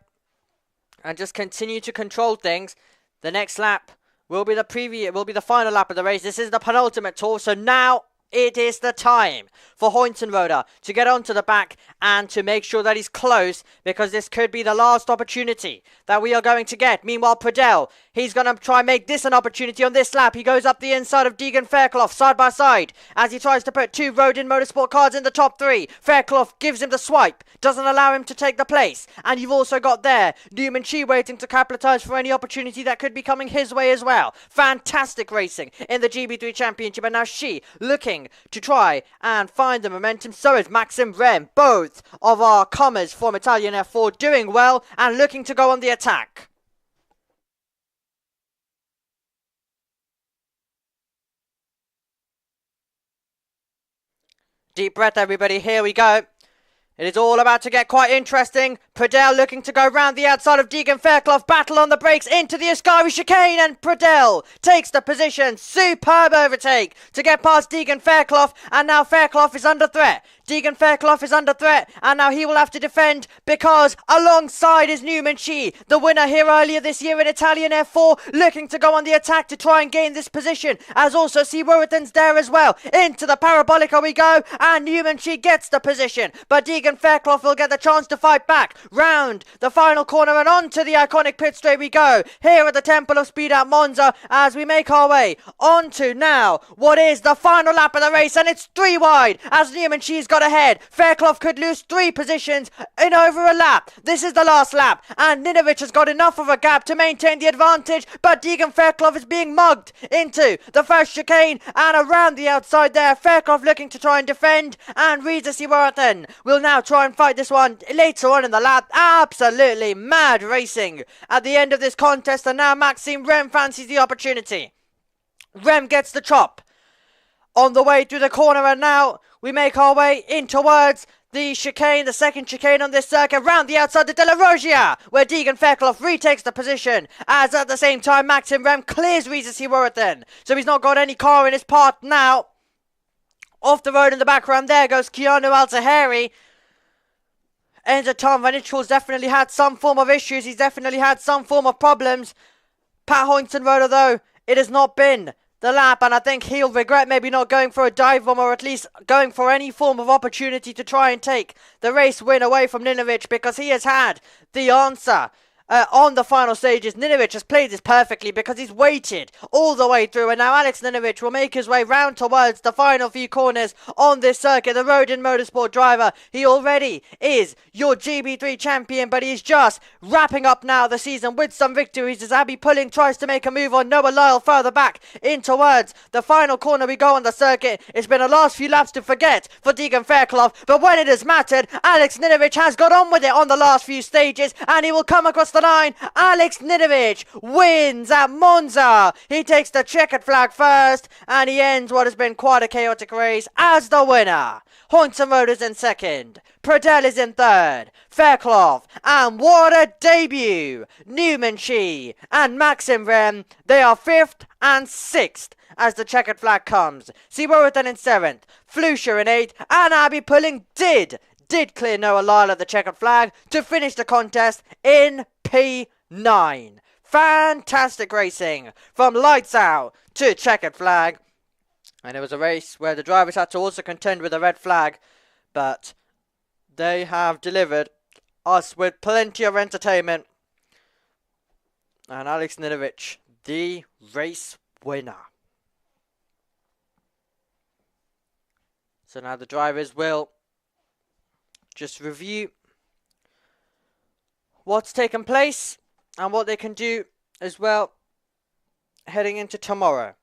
[SPEAKER 1] and just continue to control things. The next lap will be the final lap of the race. This is the penultimate tour. So now it is the time for Hoytsenroder to get onto the back and to make sure that he's close, because this could be the last opportunity that we are going to get. Meanwhile, Pradell, he's going to try and make this an opportunity on this lap. He goes up the inside of Deegan Fairclough, side by side, as he tries to put two Rodin Motorsport cars in the top three. Fairclough gives him the swipe, doesn't allow him to take the place. And you've also got there Newman Chi waiting to capitalise for any opportunity that could be coming his way as well. Fantastic racing in the GB3 Championship, and now Chi looking to try and find the momentum. So is Maxim Rem. Both of our comers from Italian F4 doing well and looking to go on the attack. Deep breath, everybody. Here we go. It is all about to get quite interesting. Pradell looking to go round the outside of Deegan Fairclough. Battle on the brakes into the Ascari chicane, and Pradell takes the position. Superb overtake to get past Deegan Fairclough, and now Fairclough is under threat. Deegan Fairclough is under threat, and now he will have to defend, because alongside is Newman Chi, the winner here earlier this year in Italian F4, looking to go on the attack to try and gain this position, as also C. Worthington's there as well. Into the Parabolica we go, and Newman Chi gets the position, but Deegan Fairclough will get the chance to fight back. Round the final corner and onto the iconic pit straight we go, here at the Temple of Speed at Monza, as we make our way onto now what is the final lap of the race, and it's 3 wide, as Newman Chi's got ahead. Fairclough could lose 3 positions in over a lap. This is the last lap, and Ninovic has got enough of a gap to maintain the advantage, but Deegan Fairclough is being mugged into the first chicane, and around the outside there, Fairclough looking to try and defend, and Reza Siwarathan will now try and fight this one later on in the lap. Absolutely mad racing at the end of this contest, and now Maxime Rem fancies the opportunity. Rem gets the chop on the way through the corner, and now we make our way in towards the chicane, the second chicane on this circuit, round the outside of De La Rogia, where Deegan Fairclough retakes the position, as at the same time Maxim Rem clears Reza Siwarathan, so he's not got any car in his path now. Off the road in the background there goes Keanu Al-Tahiri. Enzo Tom Van Ichel's definitely had some form of issues. He's definitely had some form of problems. Pat Hoytsenroder, though, it has not been the lap, and I think he'll regret maybe not going for a dive bomb, or at least going for any form of opportunity to try and take the race win away from Ninovic, because he has had the answer on the final stages. Ninovic has played this perfectly because he's waited all the way through, and now Alex Ninovic will make his way round towards the final few corners on this circuit. The Rodin Motorsport driver, he already is your GB3 champion, but he's just wrapping up now the season with some victories as Abby Pulling tries to make a move on Noah Lyle further back in towards the final corner we go on the circuit. It's been a last few laps to forget for Deegan Fairclough, but when it has mattered, Alex Ninovic has got on with it on the last few stages, and he will come across the the line. Alex Ninovic wins at Monza. He takes the checkered flag first, and he ends what has been quite a chaotic race as the winner. Hoynton Road in second. Pradell is in third. Fairclough, and what a debut! Newman Shi and Maxim Rem, they are 5th and 6th as the checkered flag comes. Seaworthen in 7th. Flusher in 8th, and Abby Pulling did clear Noah Lyle at the checkered flag to finish the contest in P9. Fantastic racing from lights out to checkered flag. And it was a race where the drivers had to also contend with a red flag, but they have delivered us with plenty of entertainment. And Alex Ninovic, the race winner. So now the drivers will just review what's taken place and what they can do as well heading into tomorrow.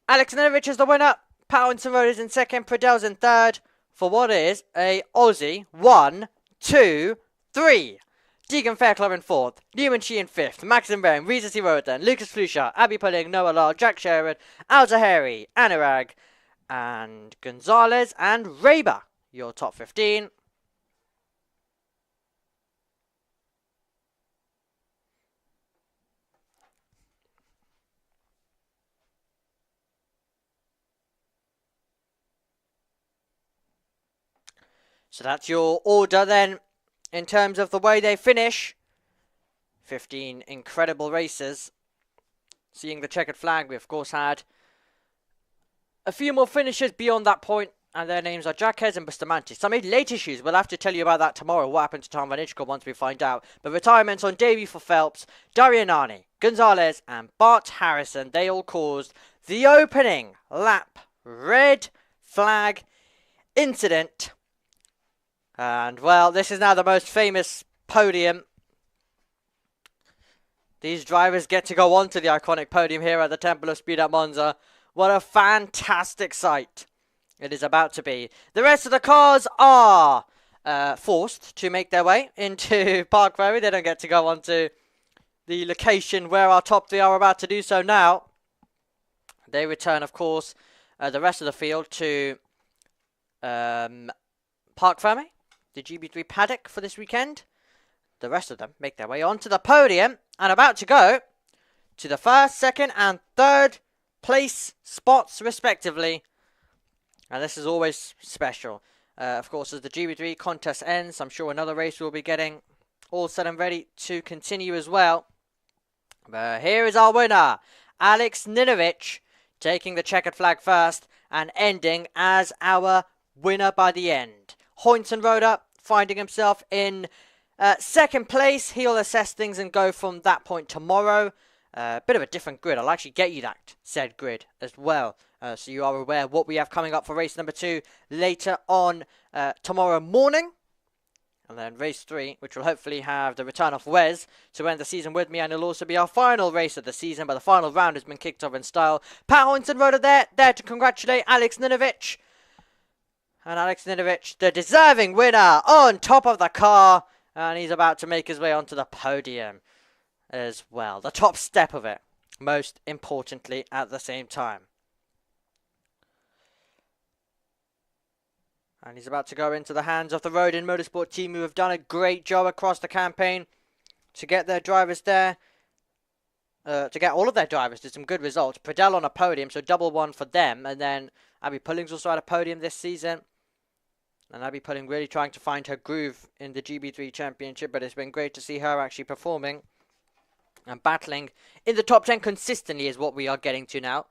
[SPEAKER 1] Alex Ninovic is the winner. Pattinson Road is in second. Pradell's in third for what is a Aussie 1, 2, 3. Deegan Fairclough in fourth. Newman Shi in fifth. Maxim Bain, Reza Sirotan, Lucas Flusha, Abby Pulling, Noah Lyle, Jack Sherwood, Al Zahari, Anurag, and Gonzalez and Raber. Your top 15. So that's your order then, in terms of the way they finish. 15 incredible races. Seeing the checkered flag, we of course had a few more finishers beyond that point, and their names are Jack Hez and Bustamante. Some late issues, we'll have to tell you about that tomorrow, what happened to Tom Van Itchko once we find out. But retirements on debut for Phelps, Darianani, Gonzalez and Bart Harrison, they all caused the opening lap red flag incident. And, well, this is now the most famous podium. These drivers get to go onto the iconic podium here at the Temple of Speed at Monza. What a fantastic sight it is about to be. The rest of the cars are forced to make their way into Park Ferry. They don't get to go onto the location where our top three are about to do so now. They return, of course, the rest of the field to Park Ferry, the GB3 paddock for this weekend. The rest of them make their way onto the podium and about to go to the first, second and third place spots respectively. And this is always special. Of course, as the GB3 contest ends, I'm sure another race will be getting all set and ready to continue as well. But here is our winner, Alex Ninovic, taking the checkered flag first and ending as our winner by the end. Hoynton Roda finding himself in second place. He'll assess things and go from that point tomorrow. Bit of a different grid. I'll actually get you that said grid as well, so you are aware of what we have coming up for race number 2 later on tomorrow morning. And then race 3, which will hopefully have the return of Wes to end the season with me, and it'll also be our final race of the season, but the final round has been kicked off in style. Pat Hoynton Roda there to congratulate Alex Ninovic. And Alex Ninovic, the deserving winner, on top of the car. And he's about to make his way onto the podium as well. The top step of it, most importantly, at the same time. And he's about to go into the hands of the Rodin Motorsport team, who have done a great job across the campaign to get their drivers there. To get all of their drivers to some good results. Pradell on a podium, so double one for them. And then Abby Pulling's also had a podium this season. And Abby Pulling really trying to find her groove in the GB3 Championship. But it's been great to see her actually performing and battling in the top 10 consistently is what we are getting to now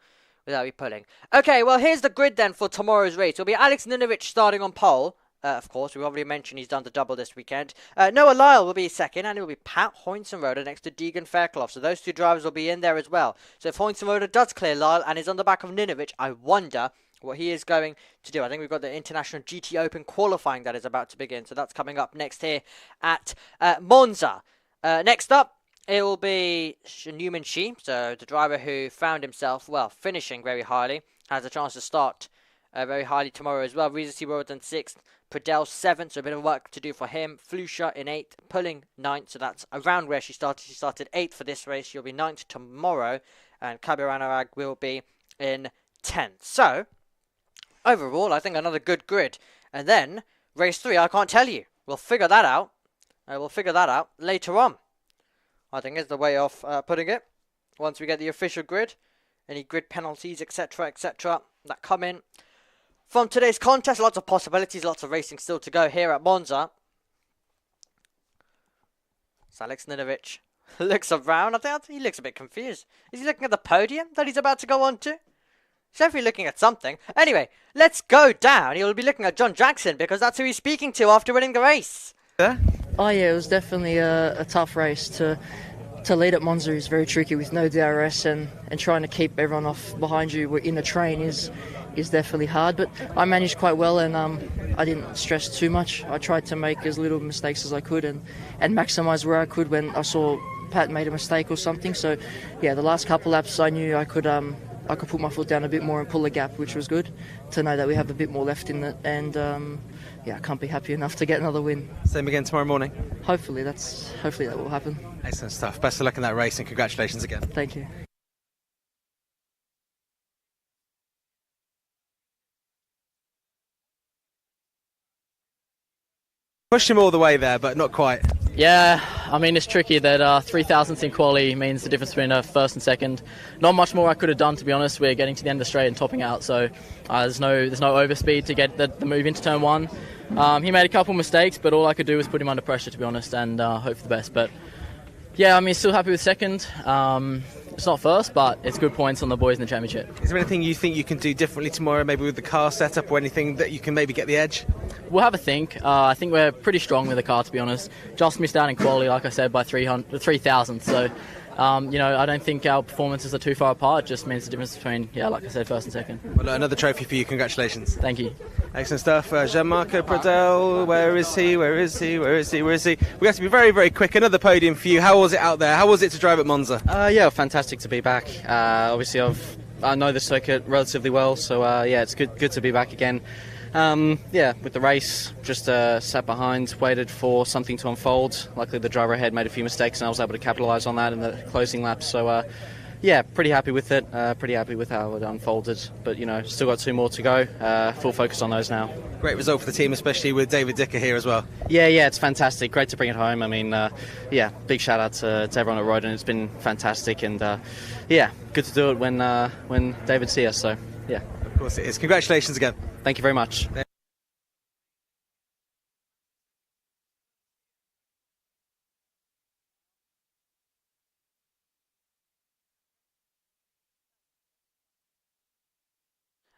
[SPEAKER 1] with Abby Pulling. Okay, well, here's the grid then for tomorrow's race. It'll be Alex Ninovic starting on pole. Of course, we already mentioned he's done the double this weekend. Noah Lyle will be second, and it will be Pat Hoynton Roda next to Deegan Fairclough. So those two drivers will be in there as well. So if Hoynton Roda does clear Lyle and is on the back of Ninovic, I wonder what he is going to do. I think we've got the International GT Open qualifying that is about to begin. So that's coming up next here at Monza. Next up, it will be Newman Shi. So the driver who found himself, well, finishing very highly, has a chance to start very highly tomorrow as well. Regency Road in 6th, Pradell 7th, so a bit of work to do for him. Flusha in 8th, pulling 9th, so that's around where she started. She started 8th for this race. She'll be 9th tomorrow, and Kabir Anurag will be in 10th. So, overall, I think another good grid. And then, race 3, I can't tell you. We'll figure that out. Later on. I think is the way of putting it. Once we get the official grid, any grid penalties, etc., that come in from today's contest. Lots of possibilities, lots of racing still to go here at Monza. So Alex Ninovic looks around. I think he looks a bit confused. Is he looking at the podium that he's about to go on to? He's definitely looking at something. Anyway, let's go down. He'll be looking at John Jackson because that's who he's speaking to after winning the race.
[SPEAKER 3] Oh yeah, it was definitely a tough race. To lead at Monza is very tricky with no DRS, and trying to keep everyone off behind you in the train is definitely hard. But I managed quite well, and I didn't stress too much. I tried to make as little mistakes as I could and maximise where I could when I saw Pat made a mistake or something. So yeah, the last couple laps I knew I could put my foot down a bit more and pull the gap, which was good to know that we have a bit more left in it. And yeah, I can't be happy enough to get another win.
[SPEAKER 4] Same again tomorrow morning?
[SPEAKER 3] Hopefully that will happen.
[SPEAKER 4] Excellent stuff. Best of luck in that race and congratulations again.
[SPEAKER 3] Thank you.
[SPEAKER 4] Pushed him all the way there, but not quite.
[SPEAKER 5] Yeah, I mean, it's tricky that 3,000th in quali means the difference between first and second. Not much more I could have done, to be honest. We're getting to the end of the straight and topping out, so there's no overspeed to get the move into turn 1. He made a couple mistakes, but all I could do was put him under pressure, to be honest, and hope for the best. But yeah, I mean, still happy with second. It's not first, but it's good points on the boys in the championship.
[SPEAKER 4] Is there anything you think you can do differently tomorrow, maybe with the car setup, or anything that you can maybe get the edge?
[SPEAKER 5] We'll have a think. I think we're pretty strong with the car, to be honest. Just missed out in quali, like I said, by 3,000. So, you know, I don't think our performances are too far apart. It just means the difference between, yeah, like I said, first and second.
[SPEAKER 4] Well, another trophy for you. Congratulations.
[SPEAKER 5] Thank you.
[SPEAKER 4] Excellent stuff. Gianmarco Pradell, where is he? We have to be very, very quick. Another podium for you. How was it out there? How was it to drive at Monza?
[SPEAKER 6] Yeah, fantastic to be back. Obviously, I know the circuit relatively well, so yeah, it's good to be back again. Yeah, with the race, just sat behind, waited for something to unfold. Luckily, the driver ahead made a few mistakes, and I was able to capitalise on that in the closing laps. So, yeah, pretty happy with it. Pretty happy with how it unfolded. But, you know, still got 2 more to go. Full focus on those now.
[SPEAKER 4] Great result for the team, especially with David Dicker here as well.
[SPEAKER 6] Yeah, it's fantastic. Great to bring it home. I mean, yeah, big shout out to everyone at Roden. It's been fantastic, and yeah, good to do it when David sees us. So, yeah.
[SPEAKER 4] Of course it is. Congratulations again.
[SPEAKER 6] Thank you very much.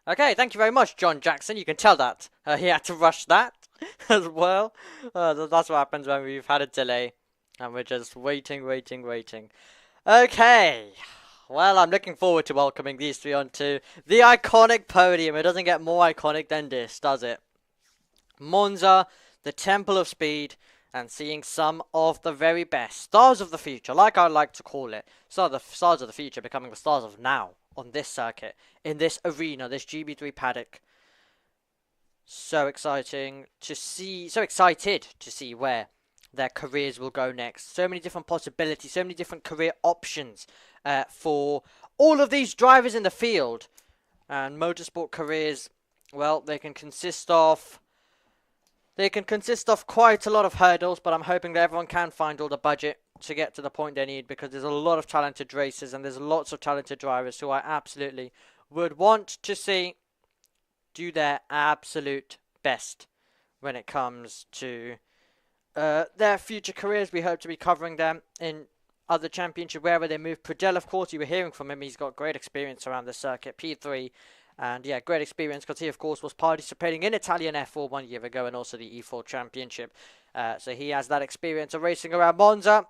[SPEAKER 1] Okay, thank you very much, John Jackson. You can tell that he had to rush that as well. That's what happens when we've had a delay and we're just waiting. Okay, well, I'm looking forward to welcoming these three onto the iconic podium. It doesn't get more iconic than this, does it? Monza, the Temple of Speed, and seeing some of the very best stars of the future, like I like to call it. Stars of the future becoming the stars of now. On this circuit, in this arena, this GB3 paddock. So exciting to see, so excited to see where their careers will go next. So many different possibilities, so many different career options for all of these drivers in the field. And motorsport careers, well, they can consist of quite a lot of hurdles, but I'm hoping that everyone can find all the budget to get to the point they need, because there's a lot of talented racers and there's lots of talented drivers who I absolutely would want to see do their absolute best when it comes to their future careers. We hope to be covering them in other championship wherever they move. Pradell, of course, you were hearing from him. He's got great experience around the circuit, P3. And yeah, great experience because he, of course, was participating in Italian F4 1 year ago and also the E4 Championship. So he has that experience of racing around Monza,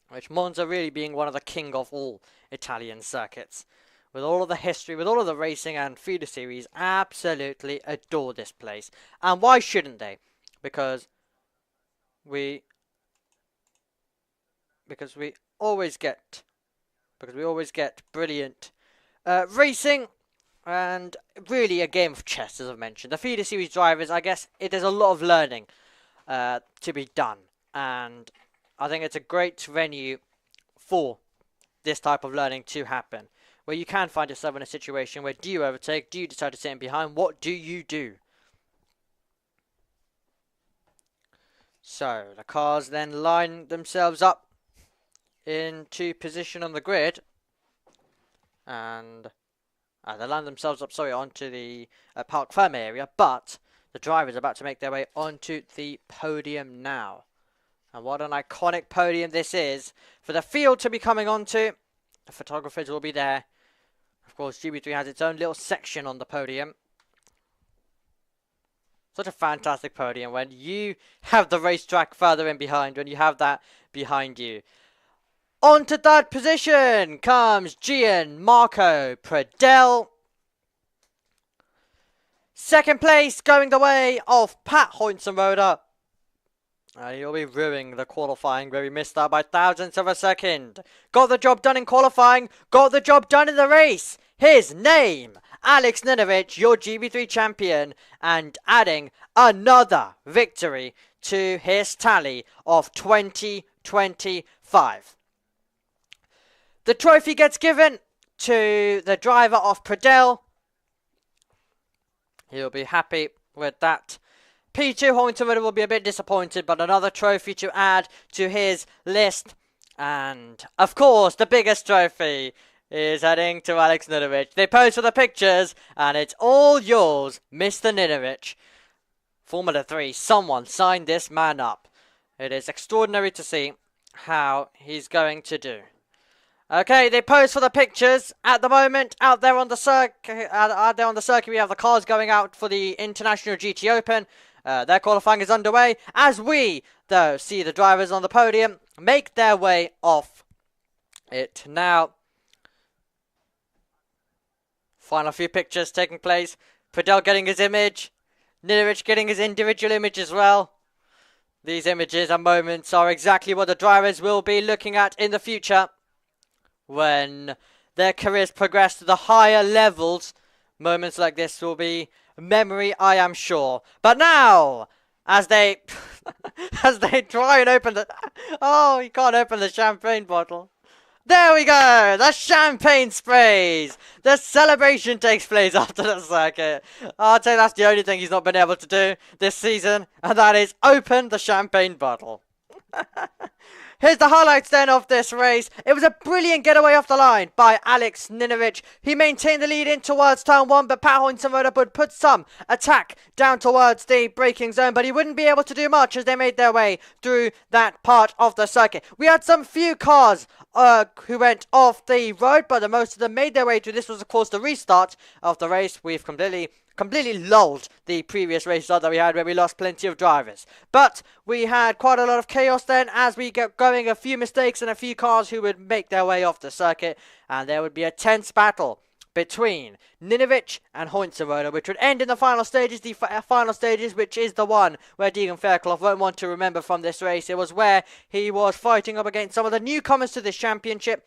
[SPEAKER 1] which Monza really being one of the king of all Italian circuits. With all of the history, with all of the racing and feeder series, absolutely adore this place. And why shouldn't they? Because we always get brilliant racing and really a game of chess, as I've mentioned. The feeder series drivers, I guess there's a lot of learning to be done, and I think it's a great venue for this type of learning to happen, where you can find yourself in a situation where, do you overtake, do you decide to sit in behind, what do you do? So the cars then line themselves up into position on the grid, and they line themselves up, onto the Parc Ferme area, but the drivers are about to make their way onto the podium now. And what an iconic podium this is for the field to be coming onto. The photographers will be there. Of course, GB3 has its own little section on the podium. Such a fantastic podium when you have the racetrack further in behind, when you have that behind you. On to third position comes Gianmarco Pradel. Second place going the way of Pat Hoinsenroder. He'll be ruining the qualifying where he missed out by thousandths of a second. Got the job done in qualifying, got the job done in the race. His name, Alex Ninovic, your GB3 champion, and adding another victory to his tally of 2025. The trophy gets given to the driver of Pradel. He'll be happy with that. P2 Hoinsenroder will be a bit disappointed, but another trophy to add to his list. And, of course, the biggest trophy is heading to Alex Ninovic. They pose for the pictures, and it's all yours, Mr. Ninovic. Formula 3, someone sign this man up. It is extraordinary to see how he's going to do. Okay, they pose for the pictures at the moment. Out there on the circuit, we have the cars going out for the International GT Open. Their qualifying is underway, as we, though, see the drivers on the podium make their way off it now. Final few pictures taking place. Pradel getting his image. Ninovic getting his individual image as well. These images and moments are exactly what the drivers will be looking at in the future when their careers progress to the higher levels. Moments like this will be memory, I am sure. But now, as they try and open the... Oh, you can't open the champagne bottle. There we go! The champagne sprays! The celebration takes place after the circuit. I'll tell you, that's the only thing he's not been able to do this season, and that is open the champagne bottle. Here's the highlights then of this race. It was a brilliant getaway off the line by Alex Ninovic. He maintained the lead in towards turn 1, but Pat Hoinsenroder would put some attack down towards the braking zone, but he wouldn't be able to do much as they made their way through that part of the circuit. We had some few cars who went off the road, but the most of them made their way through. This was, of course, the restart of the race. We've completely lulled the previous race that we had where we lost plenty of drivers. But we had quite a lot of chaos then as we get going, a few mistakes and a few cars who would make their way off the circuit, and there would be a tense battle between Ninovic and Hoinsenroder, which would end in the final stages, which is the one where Deegan Fairclough won't want to remember from this race. It was where he was fighting up against some of the newcomers to this championship,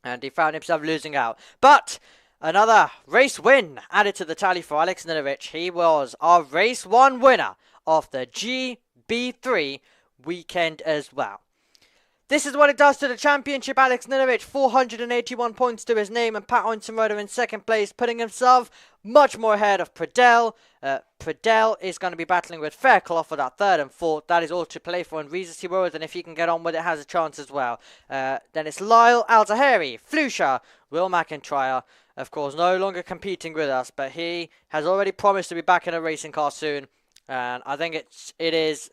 [SPEAKER 1] and he found himself losing out. But another race win added to the tally for Alex Ninovic. He was our race 1 winner of the GB3 weekend as well. This is what it does to the championship. Alex Ninovic, 481 points to his name, and Pat Hoinsenroder in second place, putting himself much more ahead of Pradel. Pradel is going to be battling with Fairclough for that third and fourth. That is all to play for in Regency Road, and if he can get on with it, has a chance as well. Then it's Lyle Al-Zahari, Flusha, Will McIntyre, of course, no longer competing with us, but he has already promised to be back in a racing car soon, and I think it is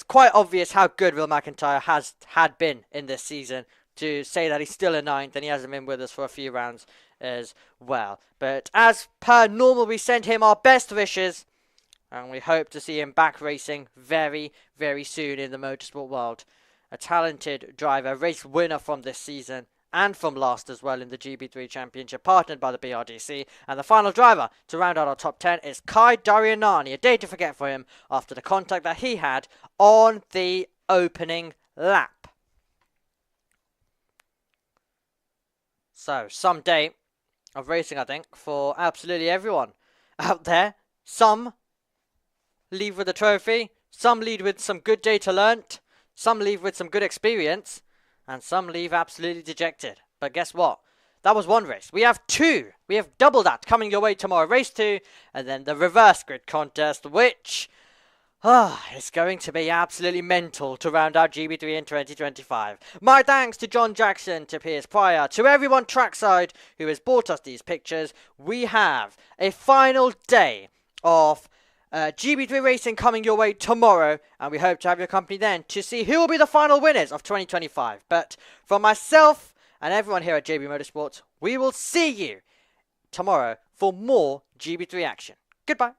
[SPEAKER 1] quite obvious how good Will McIntyre had been in this season to say that he's still in 9th and he hasn't been with us for a few rounds as well. But as per normal, we send him our best wishes and we hope to see him back racing very, very soon in the motorsport world. A talented driver, race winner from this season and from last as well in the GB3 Championship, partnered by the BRDC. And the final driver to round out our top 10 is Kai Darianani. A day to forget for him after the contact that he had on the opening lap. So, someday of racing, I think, for absolutely everyone out there. Some leave with a trophy, some leave with some good data learnt, some leave with some good experience, and some leave absolutely dejected. But guess what? That was one race. We have two. We have double that coming your way tomorrow. Race 2, and then the reverse grid contest, which it's going to be absolutely mental to round out GB3 in 2025. My thanks to John Jackson, to Piers Pryor, to everyone trackside who has brought us these pictures. We have a final day of GB3 racing coming your way tomorrow, and we hope to have your company then to see who will be the final winners of 2025. But from myself and everyone here at JB Motorsports, we will see you tomorrow for more GB3 action. Goodbye.